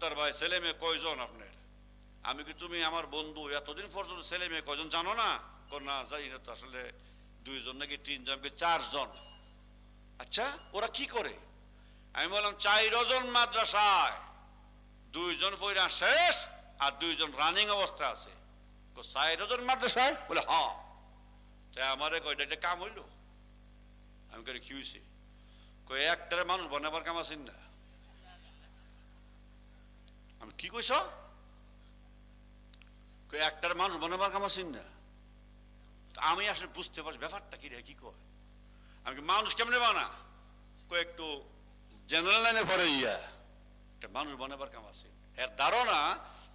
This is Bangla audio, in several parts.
ডাক্তার ভাই ছেলে মেয়ে কয়জন আপনার? আমি কি তুমি আমার বন্ধু, এতদিন পর্যন্ত ছেলে মেয়ে কয়জন জানো না? না জানি না তো, আসলে 2 জন নাকি 3 জন, 4 জন। আচ্ছা ওরা কি করে? আমি বললাম 4 জন মাদ্রাসায়, 2 জন পড়া শেষ আর 2 জন রানিং অবস্থা আছে। 4 জন মাদ্রাসায়? বলে হ্যাঁ। তাই আমারে কয়টা একটা কাম হইলো। আমি কই কি হয়েছে? কই একটারে মানুষ বানাবার কাম আছেন না। আমি কি কইছ? কই একটারে মানুষ বানাবার কাম আছেন না। আমি আসলে বুঝতে পারছি ব্যাপারটা কি রে, কি কয়। আমি মানুষ কেমনে বানা? কই একটু জেনারেল লাইনে পড়ে একটা মানুষ বানাবার কাম আছে। এর ধারণা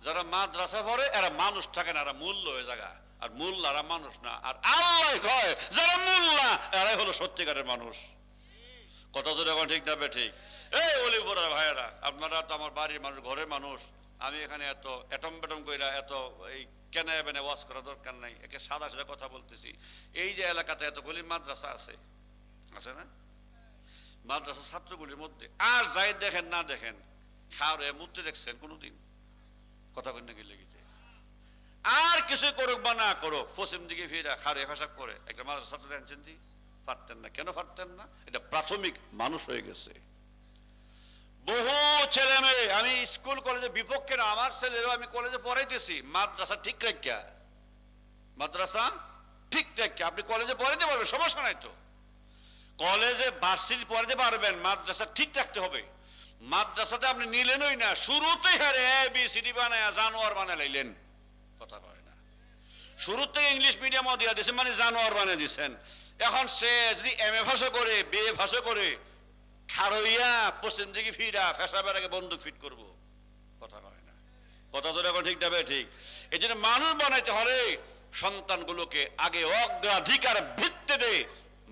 যারা মাদ্রাসা পড়ে এরা মানুষ থাকে না, এরা মূল্য হয়ে জায়গা। আর মোল্লারা মানুষ না। আর আল্লাহ কয় যারা মোল্লা এরাই হলো সত্যিকারের মানুষ। কথা যদি এখন ঠিক না ঠিক? এই অলিপুরার ভাইয়েরা, আপনারা তো আমার বাড়ির মানুষ, ঘরের মানুষ। আমি এখানে এত এটম বেটম কইরা এত এই কেন এবেনে ওয়াজ করা দরকার নাই, একে সাদা সাদা কথা বলতেছি। এই যে এলাকাতে এতগুলি মাদ্রাসা আছে, আছে না? মাদ্রাসা ছাত্রগুলির মধ্যে আর যাই দেখেন না দেখেন, খাওয়ারে মূর্তি দেখছেন কোনোদিন? কথা বলেন না গেলে গিতে আর কিছু করুক বা না করুক, পশ্চিম দিকে ফিরা খারে ফেসাব করে একটা মাদ্রাসা ছাত্র আনছেন দি? পারতেন না। কেন পারতেন না? এটা প্রাথমিক মানুষ হয়ে গেছে। বহু ছেলে মেয়ে, আমি স্কুল কলেজে বিপক্ষে না, আমার ছেলেরও আমি কলেজে পড়াইতেছি। মাদ্রাসা ঠিক রাখিয়া, মাদ্রাসা ঠিক রাখিয়া আপনি কলেজে পড়াইতে পারবেন, সমস্যা নাই তো। কলেজে ভার্সিটি পড়াতে পারবেন, মাদ্রাসা ঠিক রাখতে হবে। মাদ্রাসাতে আপনি নিলেনই না, শুরুতেই হারে ABCD বানায় জানোয়ার বানায় লাইলেন। কথা কয় না। শুরুতে ইংলিশ মিডিয়ামও দিয়া দিয়েছেন, মানে জানোয়ার বানিয়ে দিচ্ছেন। এখন সে যদি MA ভাষা করে, BA ভাষা করে, খারইয়া পশ্চিম দিকে ফিরা ফেসাবের আগে বন্দুক ফিট করব। কথা কয় না। কথা যদি এখন ঠিক যাবে ঠিক। এই জন্য মানুষ বানাইতে হলে সন্তানগুলোকে আগে অগ্রাধিকার ভিত্তিতে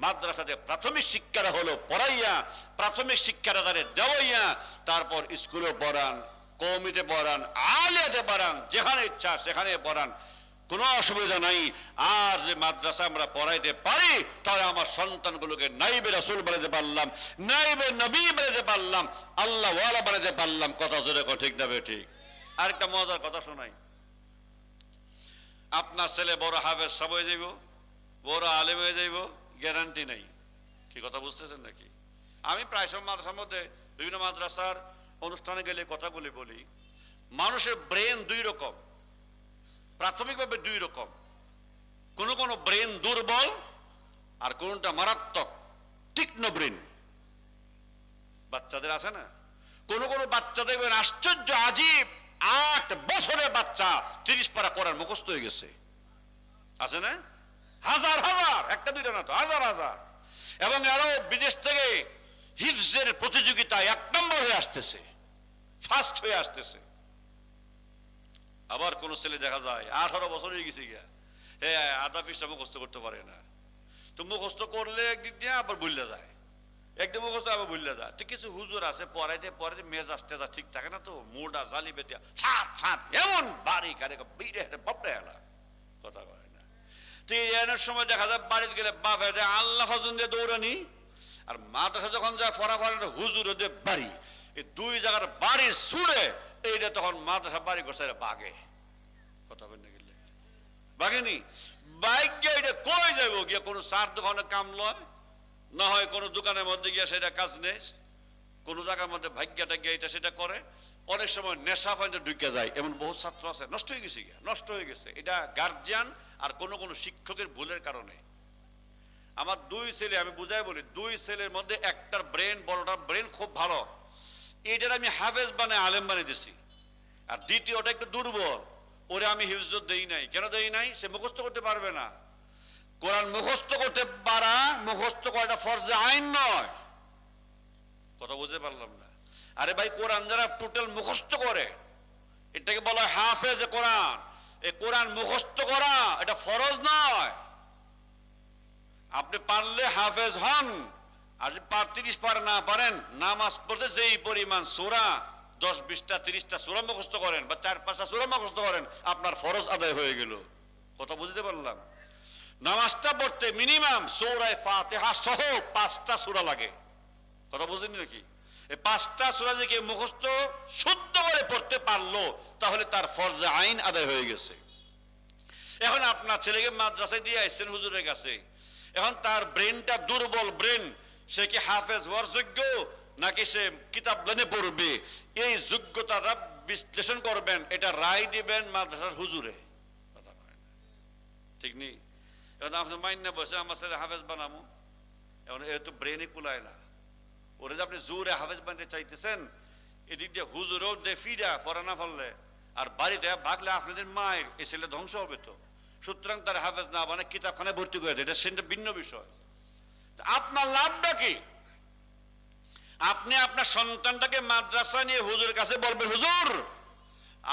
মাদ্রাসাতে প্রাথমিক শিক্ষাটা হলো পড়াইয়া, প্রাথমিক শিক্ষাটা তাদের দেওয়াইয়া, তারপর স্কুলে পড়ান, কওমিতে পড়ান, আলিয়াতে পড়ান, যেখানে ইচ্ছা সেখানে পড়ান, কোনো অসুবিধা নাই। আর যে মাদ্রাসা আমরা পড়াইতে পারি তাহলে আমার সন্তানগুলোকে নাইবে রাসূল বানাতে পারলাম, নাইবে নবী বানাতে পারলাম, আল্লাহ ওয়ালা বানাতে পারলাম। কথা জোরে ঠিক না ঠিক? আরেকটা মজার কথা শোনাই। আপনার ছেলে বড় হাফেজ সাহেব হয়ে যাইব, বড় আলেম হয়ে যাইব, গ্যারান্টি নাই। কি কথা বুঝতেছেন নাকি? আমি প্রায় সব মাদ্রাসার মধ্যে, বিভিন্ন মাদ্রাসার অনুষ্ঠানে গেলে কথাগুলি বলি, মানুষের ব্রেন 2 রকম, প্রাথমিকভাবে 2 রকম। কোন ব্রেন দুর্বল আর কোনটা মারাত্মক তীক্ষ্ণ ব্রেন। বাচ্চাদের আছে না, কোন বাচ্চা দেখবেন আশ্চর্য আজীব, 8 বছরের বাচ্চা 30 পারা কোরআন মুখস্থ হয়ে গেছে। আছে না? হাজার হাজার, একটা দুইটা না তো, হাজার হাজার। এবং আরো বিদেশ থেকে হিফজের প্রতিযোগিতায় 1 নম্বর হয়ে আসতেছে, ফার্স্ট হয়ে আসতেছে। আবার কোন ছেলে দেখা যায় 18 বছর হয়ে গেছে গিয়া, আধা পৃষ্ঠা মুখস্থ করতে পারে না। তো মুখস্থ করলে একদিক দিয়ে আবার ভুলে যায়, একদিন মুখস্থ আবার ভুলে যায়। তো কিছু হুজুর আছে পড়াইতে পড়াইতে মেজাজ টেজাজ ঠিক থাকে না, তো মোটা জালি বেতিয়া ফাট ফাট এমন বাড়ি কারে বিড়ে বাপরে এলা। কথা কয় না। তো এর সময় দেখা যায় বাড়িতে গেলে বাপে আল্লাহ ফাজুন দিয়ে দৌড়ানি, আর মাদ্রাসা যখন যায় ফরাফর হুজুর দিয়ে বাড়ি, এই 2 জায়গার বাড়ি ছুড়ে এইটা তখন মাদ্রাসা বাড়ি করছে বাগে। কথা বলেন না গেলে বাগেনি বাইক গিয়ে এটা কই যাবো গিয়ে, কোনো চার দোকানে কাম লয় না হয় কোনো দোকানের মধ্যে গিয়ে সেটা কাজ নেই, কোনো জায়গার মধ্যে ভাগ্যটা গিয়ে এটা সেটা করে। অনেক সময় নেশা পর্যন্ত ঢুকে যায়, এমন বহু ছাত্র আছে নষ্ট হয়ে গেছে, নষ্ট হয়ে গেছে। এটা গার্জিয়ান আর কোনো শিক্ষকের ভুলের কারণে। আমার 2 ছেলে, আমি বুঝাই বলি, 2 ছেলের মধ্যে একটার ব্রেন, বড়টার ব্রেন খুব ভালো, এটার আমি হাফেজ বানায় আলেম বানিয়ে দিছি। আর দ্বিতীয়টা একটু দুর্বল, ওরে আমি হিফজ দেই নাই। কেন দেই নাই? সে মুখস্থ করতে পারবে না। কোরআন মুখস্থ করতে পারা, মুখস্থ করাটা ফরজে আইন নয়। কথা বুঝতে পারলাম না? আরে ভাই, কোরআন যারা টোটাল মুখস্থ করে এটাকে বলা হয় হাফেজে কোরআন। এই কোরআন মুখস্থ করা এটা ফরজ নয়। আপনি পারলে হাফেজ হন, আর 30 পার না পারেন, নামাজ পড়তে যেই পরিমাণ সূরা 10, 20টা, 30টা সূরা মুখস্থ করেন বা 4-5টা সূরা মুখস্থ করেন, আপনার ফরজ আদায় হয়ে গেল। কথা বুঝতে পারলাম? নামাজটা পড়তে মিনিমাম সূরা ফাতিহা সহ 5টা সূরা লাগে। কথা বুঝেন নাকি? এই 5টা সূরা যে কেউ মুখস্থ শুদ্ধ করে পড়তে পারলো তাহলে তার ফরজে আইন আদায় হয়ে গেছে। এখন আপনার ছেলেকে মাদ্রাসায় দিয়ে আসছেন হুজুরের কাছে, এখন তার ব্রেনটা দুর্বল ব্রেন, সে কি হাফেজ হওয়ার যোগ্য নাকি সে কিতাব লেনে পড়বে, এই যোগ্যতাটা বিশ্লেষণ করবেন, এটা রায় দিবেন মাদ্রাসার হুজুরে, ঠিক নেই? এখন আপনি মাইন্না বসে আমার ছেলে হাফেজ বানাবো, এখন এ তো ব্রেনে কুলায় না, ওরে যে আপনি জোরে হাফেজ বানাতে চাইতেছেন, এদিক দিয়ে হুজুরও যে ফিরা পড়া না ফেললে আর বাড়িতে ভাগলে আপনাদের মায়ের এই ছেলে ধ্বংস হবে তো। সুতরাং তার হাফেজ না মানে কিতাবখানায় ভর্তি করে দেয়, এটা সেটা ভিন্ন বিষয়। আপনার লাভটা কি? আপনি আপনার সন্তানটাকে মাদ্রাসা নিয়ে হুজুরের কাছে বলবেন, হুজুর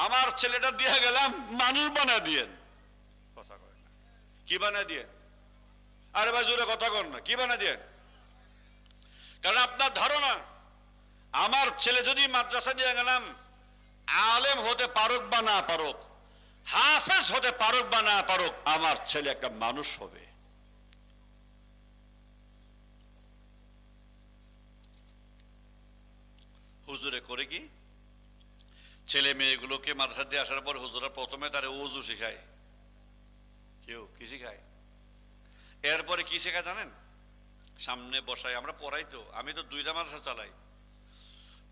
আমার ছেলেটা দিয়ে গেলাম, মানুষ বানা দিয়েন। কথা কয় না, কি বানা দিয়েন? আরে ভাই জোরে কথা কন না, কি বানা দিয়েন? কারণ আপনার ধারণা আমার ছেলে যদি মাদ্রাসা দিয়ে গেলাম, আলেম হতে পারুক বা না পারুক, হাফেজ হতে পারুক বা না পারুক, আমার ছেলে একটা মানুষ হবে। হুজুরে করে কি, ছেলে মেয়েগুলোকে মাদ্রাসা দিয়ে আসার পর হুজুরা প্রথমে তারে ওযু শেখায়, কেউ কি শেখায়, এরপরে কি শেখায় জানেন? সামনে বসাই, আমরা পড়াই তো, আমি তো 2টা মাদ্রাসা চালাই।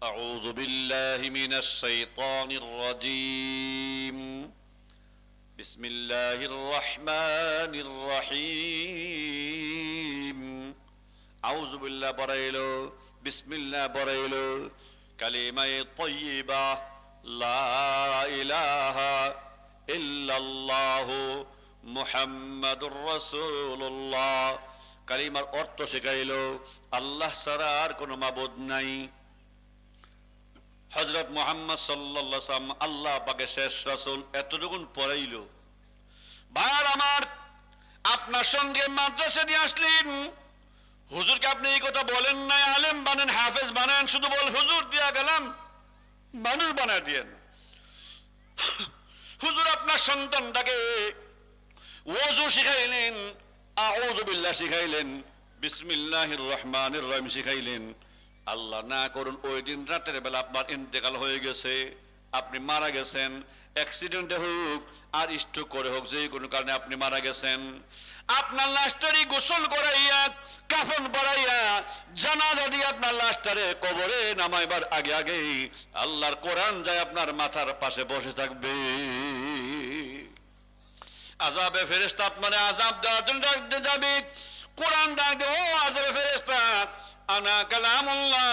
আউযু বিল্লাহি মিনাশ শাইতানির রাজীম, বিসমিল্লাহির রহমানির রহিম। আউযু বিল্লাহ পড়াইলো, বিসমিল্লাহ পড়াইলো, কালিমায়ে তাইয়্যিবা লা ইলাহা ইল্লাল্লাহু মুহাম্মাদুর রাসূলুল্লাহ, কালিমার অর্থ শেখাইলো আল্লাহ ছাড়া আর কোনো মাবুদ নাই, হযরত মুহাম্মদ সাল্লাল্লাহু আলাইহি ওয়াসাল্লাম আল্লাহ পাকের শেষ রাসূল, এতটুকুন পড়াইলো। ভাই আমার, আপনার সঙ্গে মাদ্রাসা দিয়ে আসলেন, হুজুরকে আপনি এই কথা বলেন নাই আলেম বানেন হাফেজ বানেন, শুধু বল হুজুর দিয়া গেলাম মানুষ বানায় দিয়েন। হুজুর আপনার সন্তানটাকে ওযু শিখাইলেন, আউযু বিল্লাহ শিখাইলেন, বিসমিল্লাহির রহমানির রহিম শিখাইলেন। আল্লাহ না করুন ওই দিন রাতের বেলা আপনার ইন্তেকাল হয়ে গেছে, আপনি মারা গেছেন, অ্যাক্সিডেন্টে হোক আর স্ট্রোক করে হোক, যে কোনো কারণে আপনি মারা গেছেন, আপনার লাশটারি গোসল করাইয়া কাফন পরাইয়া জানাজা দিয়ে আপনার লাশটারে কবরে নামাইবার আগে আগেই আল্লাহর কোরআন যায় আপনার মাথার পাশে বসে থাকবে। আযাবে ফেরেশতা আপনারে আযাব দেওয়ার জন্য ডাকতে যাবে, কোরআন ডাকবে, ও আযাবে ফেরেশতা আনা কালামুল্লাহ,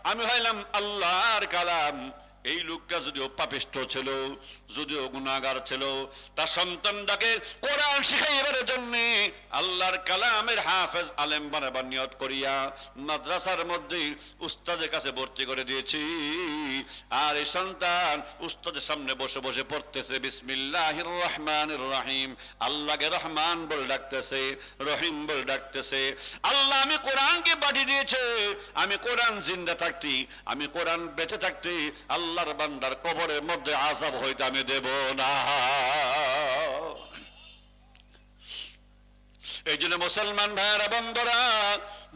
আমি হইলাম আল্লাহর কালাম। এই লোকটা যদিও পাপিষ্ঠ ছিল, যদিও গুনাহগার ছিল, তার সন্তানটাকে কোরআন শিখাইবার জন্য আল্লাহর কালামের হাফেজ আলেম বানাবার নিয়ত করিয়া মাদ্রাসার মধ্যে উস্তাদের কাছে ভর্তি করে দিয়েছি। আর এই সন্তান উস্তাদের সামনে বসে বসে পড়তেছে বিসমিল্লাহির রহমানির রহিম, আল্লাহকে রহমান বলে ডাকতেছে, রহিম বলে ডাকতেছে। আল্লাহ আমি কোরআনকে পাঠিয়ে দিয়েছে, আমি কোরআন জিন্দা থাকতে, আমি কোরআন বেঁচে থাকতে আল্লাহর বান্দার কবরের মধ্যে আযাব হইতে আমি দেব না। এই জন্য মুসলমান ভাইয়েরা বন্ধুরা,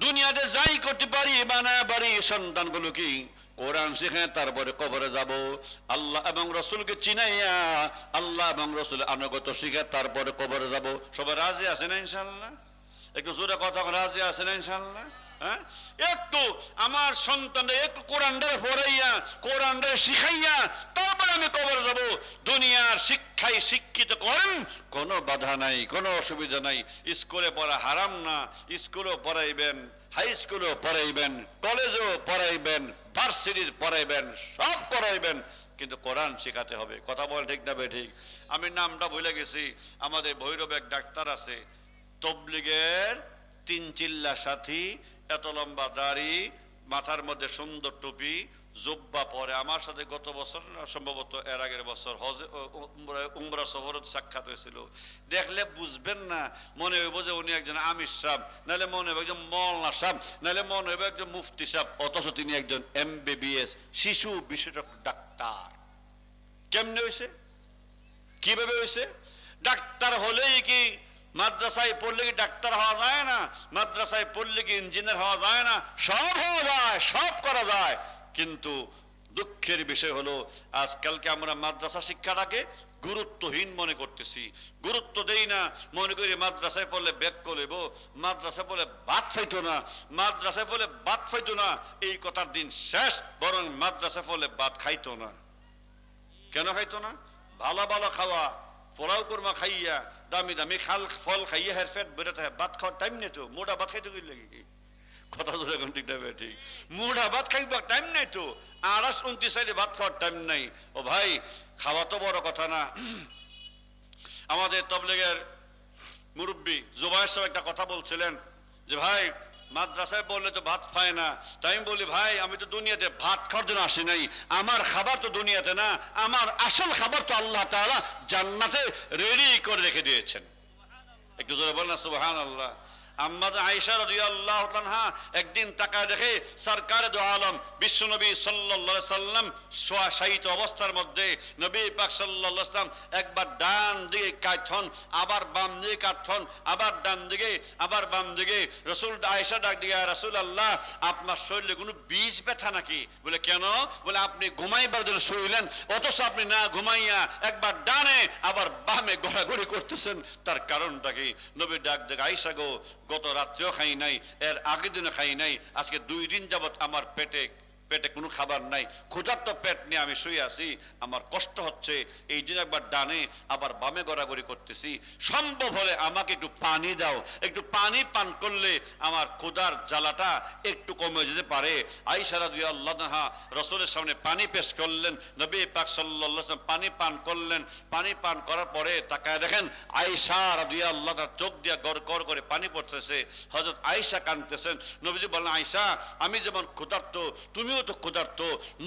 দুনিয়াতে যাই করতে পারি বা না পারি, সন্তানগুলো কি কোরআন শিখে তারপরে কবরে যাব, আল্লাহ এবং রসুলকে চিনাইয়া আল্লাহ এবং রসুল আনুগত্য শিখে তারপরে কবরে যাব। সবাই রাজি আছে না ইনশাআল্লাহ? একটু জোরে কথা, রাজি আছে না ইনশাআল্লাহ? হ্যাঁ, একটু আমার সন্তানরা একটু কোরআনটা পড়াইয়া কোরআনটা শিখাইয়া তারপর আমি কবরে যাব। দুনিয়ার শিক্ষায় শিক্ষিত করেন, কোনো বাধা নাই, কোনো অসুবিধা নাই। স্কুলে পড়া হারাম না, স্কুলেও পড়াইবেন, হাই স্কুলেও পড়াইবেন, কলেজেও পড়াইবেন, ভার্সিটির পড়াইবেন, সব পড়াইবেন, কিন্তু কোরআন শেখাতে হবে। কথা বল ঠিক না বে ঠিক? আমি নামটা ভুলে গেছি, আমাদের ভৈরবে এক ডাক্তার আছে, তবলিগের 3 চিল্লা সাথী, এত লম্বা দাড়ি, মাথার মধ্যে সুন্দর টুপি, জুব্বা পরে। আমার সাথে গত বছর সম্ভবত এর আগের বছর হজে উমরা সফরত সাক্ষাৎ হয়েছিল। দেখলে বুঝবেন না, মনে হইব যে উনি একজন আমির সাহেব, নাহলে মনে হইব একজন মৌলানা সাহেব, নাহলে মনে হইব একজন মুফতি সাহেব, অথচ তিনি একজন MBBS শিশু বিশেষজ্ঞ ডাক্তার। কেমনে হয়েছে, কিভাবে হয়েছে? ডাক্তার হলেই কি মাদ্রাসায় পড়লে কি ডাক্তার হওয়া যায় না? মাদ্রাসায় পড়লে কি ইঞ্জিনিয়ার হওয়া যায় না? সব হওয়া যায়, সব করা যায়, কিন্তু দুঃখের বিষয় হলো আজকালকে আমরা মাদ্রাসা শিক্ষাটাকে গুরুত্বহীন মনে করতেছি, গুরুত্ব দেই না। মনে করি মাদ্রাসায় পড়লে ব্যাগ করব, মাদ্রাসায় পড়লে ভাত খাইতো না, মাদ্রাসায় পড়লে ভাত খাইতো না, এই কথার দিন শেষ। বরং মাদ্রাসায় পড়লে ভাত খাইতো না। কেন খাইতো না? ভালো ভালো খাওয়া, পোলাও কোরমা খাইয়া, দামি দামি ফল খাইয়া হের পেট বেড়ে থাকে, ভাত খাওয়ার টাইম নেই তো। মোটা ভাত খাইতে গেলে লাগি কথা তো এখন ঠিক না ঠিক, মোটা ভাত খাইবার টাইম নাই তো। 28-29 সালে ভাত খাওয়ার টাইম নাই। ও ভাই, খাওয়া তো বড় কথা না। আমাদের তবলিগের মুরব্বী জুবায়ের সাহেব একটা কথা বলছিলেন যে ভাই মাদ্রাসায় বললে তো ভাত পায় না। তাই আমি বলি ভাই, আমি তো দুনিয়াতে ভাত খাওয়ার জন্য আসি নাই। আমার খাবার তো দুনিয়াতে না, আমার আসল খাবার তো আল্লাহ তাআলা জান্নাতে রেডি করে রেখে দিয়েছেন। একটু জোরে বলেন না সুবহানাল্লাহ। আম্মা আয়েশা রাদিয়াল্লাহু তাআলা একদিন তাকায় দেখে সরকারে দো আলম বিশ্বনবী সাল্লাল্লাহু আলাইহি সাল্লাম শায়িত অবস্থার মধ্যে নবী পাক সাল্লাল্লাহু আলাইহি সাল্লাম একবার ডান দিকে কাঁথন, আবার বাম দিকে কাঁথন, আবার ডান দিকে, আবার বাম দিকে। রাসূল আয়েশা ডাক দিয়া, রাসূলুল্লাহ আপনার শরীরে কোনো বীজ ব্যথা নাকি? বলে কেন? বলে আপনি ঘুমাইবার জন্য শুইলেন, অথচ আপনি না ঘুমাইয়া একবার ডানে আবার বামে ঘোরাঘুরি করতেছেন, তার কারণটা কি? নবী ডাক দেখ, আয়েশা গো, গত রাত্রেও খাই নাই, এর আগের দিনও খাই নাই, আজকে 2 দিন যাবত আমার পেটে কোনো খাবার নাই, ক্ষুধার্ত পেট নিয়ে আমি শুয়ে আছি, আমার কষ্ট হচ্ছে, এই জন্য একবার ডানে আবার বামে গড়াগড়ি করতেছি। সম্ভব হলে আমাকে একটু পানি দাও, একটু পানি পান করলে আমার ক্ষুধার জ্বালাটা একটু কমে যেতে পারে। আয়েশা রাদিয়াল্লাহু আনহা রাসূলের সামনে পানি পেশ করলেন, নবী পাক সাল্লাল্লাহু আলাইহি ওয়াসাল্লাম পানি পান করলেন। পানি পান করার পরে তাকায় দেখেন আয়েশা রাদিয়াল্লাহু আনহা চোখ দিয়ে গড়গড় করে পানি পড়তেছে। হযরত আয়েশা কাঁদতেছেন। নবীজি বললেন, আয়েশা আমি যেমন ক্ষুধার্ত তুমিও তো ক্ষুধার্ত,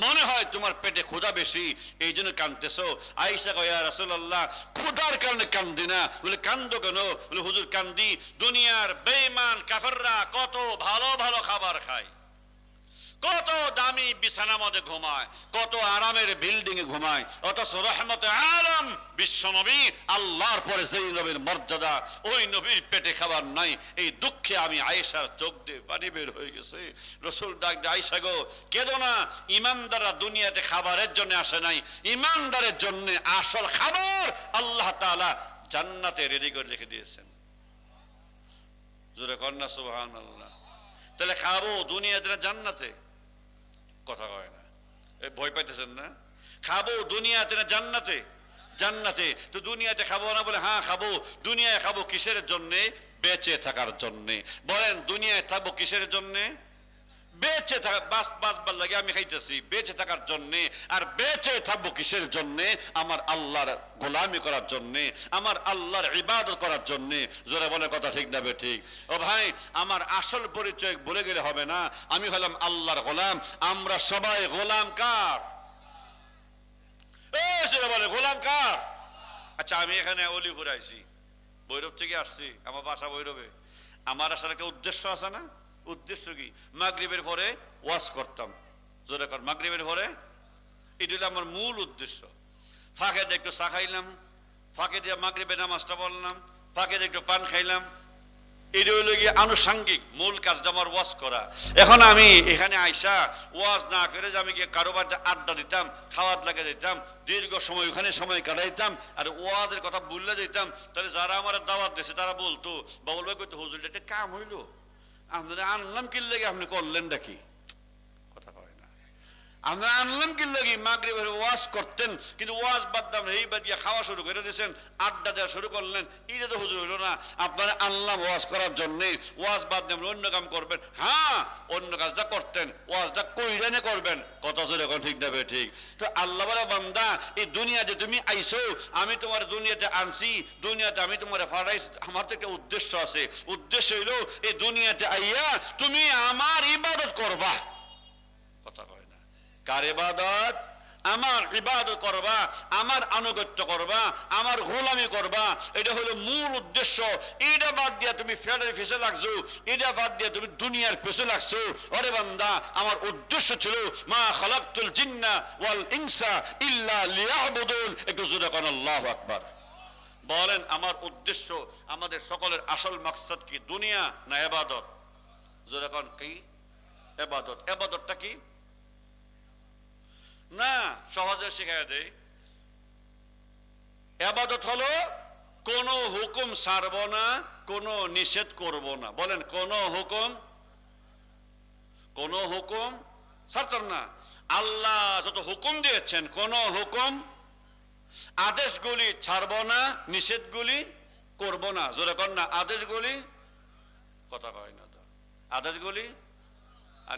মনে হয় তোমার পেটে ক্ষুধা বেশি, এই জন্য কাঁদতেছো। আয়েশা কয়, ইয়া রাসূলুল্লাহ ক্ষুধার কারণে কান্দি না। বলে কান্দো কেন? বলে হুজুর কান্দি, দুনিয়ার বেঈমান কাফেররা কত ভালো ভালো খাবার খায়, কত দামি বিছানা মধ্যে ঘুমায়, কত আরামের বিল্ডিং এ ঘুমায়, অথচ রহমতে আলম বিশ্ব নবী, আল্লাহর পরে যেই নবীর মর্যাদা, ওই নবীর পেটে খাবার নাই। এই দুঃখে আমি আয়েশার চোখ দিয়ে পানি বের হয়ে গেছে। রাসূল ডাক দিয়ে, আয়েশা গো কেঁদো না, ইমানদাররা দুনিয়াতে খাবারের জন্য আসে নাই, ইমানদারের জন্য আসল খাবার আল্লাহ তাআলা জান্নাতে রেডি করে রেখে দিয়েছেন। জোরে কন্না সুবহানাল্লাহ। তাহলে খাবো দুনিয়াতে না জান্নাতে? কথা কয় না, ভয় পাইতেছেন না? খাবো দুনিয়াতে না জান্নাতে? জান্নাতে। তো দুনিয়াতে খাবো না বলে হ্যাঁ খাবো। দুনিয়ায় খাবো কিসের জন্যে? বেঁচে থাকার জন্যে। বলেন দুনিয়ায় থাকবো কিসের জন্যে? বেঁচে থাকা, বাঁচবার লাগে আমি খাইতেছি, বেঁচে থাকার জন্যে। আর বেঁচে থাকবো কিসের জন্যে? আমার আল্লাহর গোলামি করার জন্যে, আমার আল্লাহর ইবাদত করার জন্যে। জোরে বলে কথা ঠিক না ঠিক? ও ভাই, আমার আসল পরিচয় বলে গেলে হবে না। আমি হলাম আল্লাহর গোলাম। আমরা সবাই গোলাম কার? জোরে বলে গোলাম কার? আচ্ছা, আমি এখানে অলিপুর আইছি, ভৈরব থেকে আসছি, আমার বাসা ভৈরবে। আমার আসার একটা উদ্দেশ্য আছে না? উদ্দেশ্য কি? মাগরিবের পরে ওয়াজ করতাম। জোরে কর, মাগরিবের পরে। এটা হলো আমার মূল উদ্দেশ্য। ফাঁকে দিয়ে একটু চা খাইলাম, ফাঁকে দিয়ে মাগরিবের নামাজটা বললাম, ফাঁকে দিয়ে একটু পান খাইলাম। এটা হইল গিয়ে আনুষাঙ্গিক মূল কাজটা আমার ওয়াজ করা। এখন আমি এখানে আইসা ওয়াজ না করে যে আমি গিয়ে কারোবার আড্ডা দিতাম, খাওয়ার লাগে দিতাম, দীর্ঘ সময় ওখানে সময় কাটাইতাম, আর ওয়াজের কথা ভুললে যেতাম, তাহলে যারা আমার দাওয়াত দিয়েছে তারা বলতো, বাবুল ভাই কইতো, হুজুর এটা কাম হইলো, আপনারা আনলাম কি লেগে, আপনি করলেন নাকি? কথা কয় না। আমরা আনলাম কি লেগে? মাগরিবের ওয়াজ করতেন, কিন্তু ওয়াজ বাদ দাম এই বাদ দিয়ে খাওয়া শুরু করে দিয়েছেন, আড্ডা দেওয়া শুরু করলেন। এটা তো হুজুর হইল না। আপনারা আনলাম ওয়াজ করার জন্য, ওয়াজ বাদ দিয়ে অন্য কাম করবেন। হ্যাঁ, অন্য কাজটা করতেন, ওয়াজটা কইরানে করবেন। কথা শুনে এখন ঠিক না ঠিক? তো আল্লাহ বলে, বান্দা এই দুনিয়াতে তুমি আইছো, আমি তোমার দুনিয়াতে আনছি, দুনিয়াতে আমি তোমার ফাড়াইছি, আমার তো একটা উদ্দেশ্য আছে। উদ্দেশ্য হইল এই দুনিয়াতে আইয়া তুমি আমার ইবাদত করবা। কথা কয় না? কার ইবাদত? আমার ইবাদত করবা, আমার আনুগত্য করবা, আমার গোলামি করবা। এটা হলো মূল উদ্দেশ্য। এটা বাদ দিয়া তুমি ফেরের পিছে লাগছো, এটা বাদ দিয়া তুমি দুনিয়ার পিছে লাগছো। আরে বান্দা, আমার উদ্দেশ্য ছিল মা খালাকতুল জিন্না ওয়াল ইনসা ইল্লা লিয়াবুদুন। একটু জোরে কোন আল্লাহু আকবার বলেন। আমার উদ্দেশ্য, আমাদের সকলের আসল মাকসাদ কি? দুনিয়া না ইবাদত? জোরে কোন কি? ইবাদত। ইবাদতটা কি? না, সহজে শিখাই দেয়। ইবাদত হলো কোন হুকুম ছাড়ব না, কোন নিষেধ করব না। বলেন, কোন হুকুম ছাড়তাম না। আল্লাহ যত হুকুম দিয়েছেন, কোন হুকুম আদেশগুলি ছাড়ব না, নিষেধগুলি করব না। জোরে কর না, আদেশগুলি, কথা কয় না তো, আদেশগুলি আর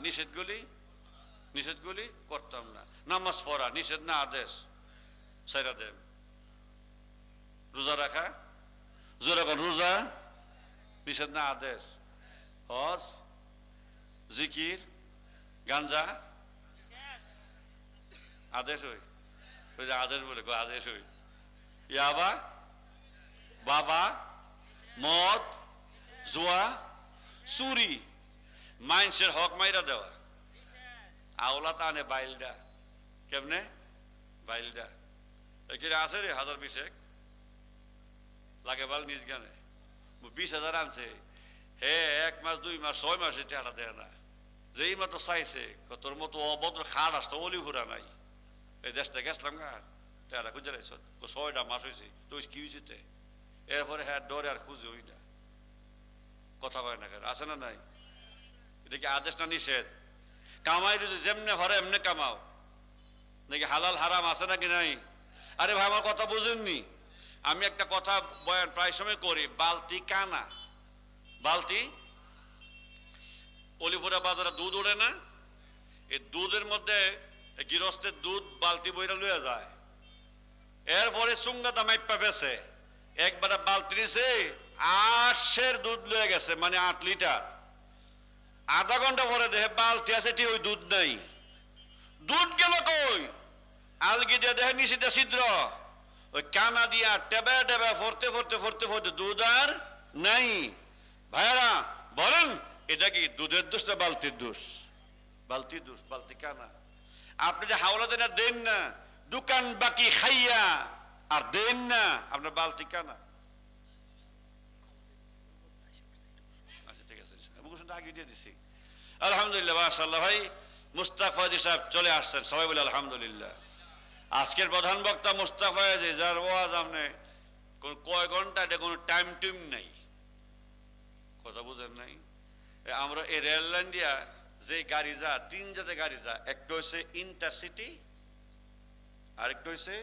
নিষেধগুলি করতাম না। নামাজ পড়া নিষেধ না আদেশ? সাইরা দেব। রোজা রাখা, জোরে কর, রোজা নিষেধ না আদেশ? হজ, জিকির, গাঞ্জা আদেশ হই? ওই যে আদেশ বলে, আদেশ হই। ইয়াবা, বাবা, মদ, জুয়া, চুরি, মাইন্সের হক মাইরা দেওয়া, আওলা টানে বাইলডা। কেমনে বাইলডা? এখানে আছে রে 1020 লাগে বাল নিজ গানে 20,000 আনছে। হে 1 মাস 2 মাস 6 মাসে টাকা দেয় না। যেই মতো চাইছে, তোর মতো অভদ্র খাট আসতো অলি ঘুরা নাই। এই দেশটা গেছিলাম গা, টাকা খুঁজে রাইছ 6টা মাস হয়েছে, তুই কি হয়েছে? এরপরে হ্যাঁ ডরে আর খুঁজে ওই না, কথা কয় না। কেন আছে না নাই? এটা কি আদেশ না নিষেধ? কামাই যদি যেমনে ভরে এমনি কামাও, নাকি হালাল হারাম আছে নাকি নাই? আরে ভাই, আমার কথা বুঝেননি? আমি একটা কথা বয়ান প্রায় সময় করি, বালতি কানা। বালতি, অলিপুরা বাজারে দুধ ওঠে না, এই দুধের মধ্যে গৃহস্থের দুধ বালতি বইরা লইয়া যায়। এরপরে সুঙ্গা দামাইপা বেছে, একবার বালতি নিছে 8 সের দুধ লয়ে গেছে, মানে 8 লিটার। আধা ঘন্টা পরে দেখে বালতি আছে ঠিক, ওই দুধ নাই। দুধ গেল কই? আলগি দিয়ে দেখে নিচে ছিদ্র, ওই কানা দিয়া টেবে টেবে ফরতে দুধ আর নাই। ভাইরা বলেন, এটা কি দুধের দোষ না বালতির দোষ? বালতির দোষ, বালতি কানা। আপনি যে হাওলা দেন না, দোকান বাকি খাইয়া আর দেন না, আপনার বালতি কানা। আচ্ছা ঠিক আছে, আগে দিয়ে দিছি। আলহামদুলিল্লাহ, মাশাআল্লাহ। ভাই মুস্তাক ফয়জি সাহেব চলে আসছেন, সবাই বলে আলহামদুলিল্লাহ। আজকের প্রধান বক্তা মুস্তাক ফয়জি, যার ওয়াজ আপনি কয় ঘন্টা, এটা কোনো টাইম টুইম নাই, কথা বুঝেন নাই? আমরা এই রেল লাইন দিয়া যে গাড়ি যা, 3 জাতের গাড়ি যা, একটা হচ্ছে ইন্টারসিটি, আরেকটা হচ্ছে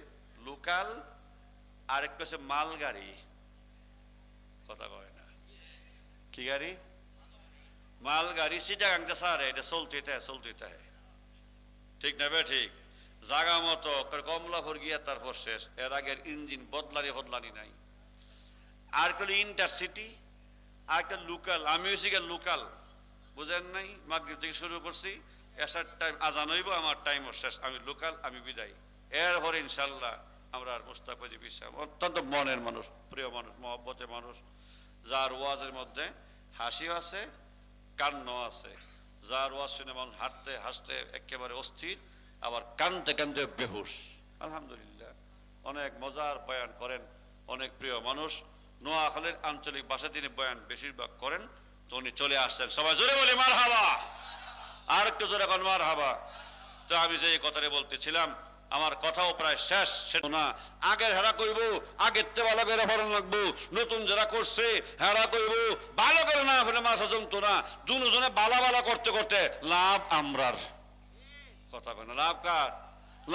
লোকাল, আরেকটা হচ্ছে মাল গাড়ি। কথা কয় না, কি গাড়ি? মাল গাড়ি। চিটাগাং সারে এটা চলতে থাকে, ঠিক না বে? ঠিক জাগা মতো কমলাপুর গিয়া তারপর শেষ। এর আগের ইঞ্জিন বদলানি নাই। আর একটা ইন্টারসিটি, আর একটা লোকাল। আমি হয়েছি গিয়ে লোকাল, বুঝেন নাই? মাগরিব থেকে শুরু করছি, এসার টাইম আজান হইব, আমার টাইমও শেষ। আমি লোকাল, আমি বিদায়। এরপরে ইনশাল্লাহ আমরা আর মুস্তাক ফয়জি বিশ্বাস, অত্যন্ত মনের মানুষ, প্রিয় মানুষ, মহব্বতের মানুষ, যার ওয়াজের মধ্যে হাসিও আছে, কান্না আছে, যার ওয়াজ শুনে মানুষ হাঁটতে হাসতে একেবারে অস্থির, আবার কানতে কানতে বেহুশ। আলহামদুলিল্লাহ, অনেক মজার বয়ান করেন, অনেক প্রিয় মানুষ। নোয়াখালীর আঞ্চলিক ভাষায় তিনি বয়ান বেশিরভাগ করেন, তো উনি চলে আসছেন। সবাই জোরে বলি মারহাবা, আর একটু জোরে এখন মারহাবা। তো আমি যে কথাটা বলতেছিলাম, আমার কথাও প্রায় শেষ। সেটা না, আগের হেরা কইব, আগের তে ভালো করে ফরন লাগবো, নতুন যারা করছে হেরা কইব ভালো করে না ফেলে মাছ জমতো না। দুজনে বালা করতে করতে লাভ আমরার, কথা কয় না, লাভ কার?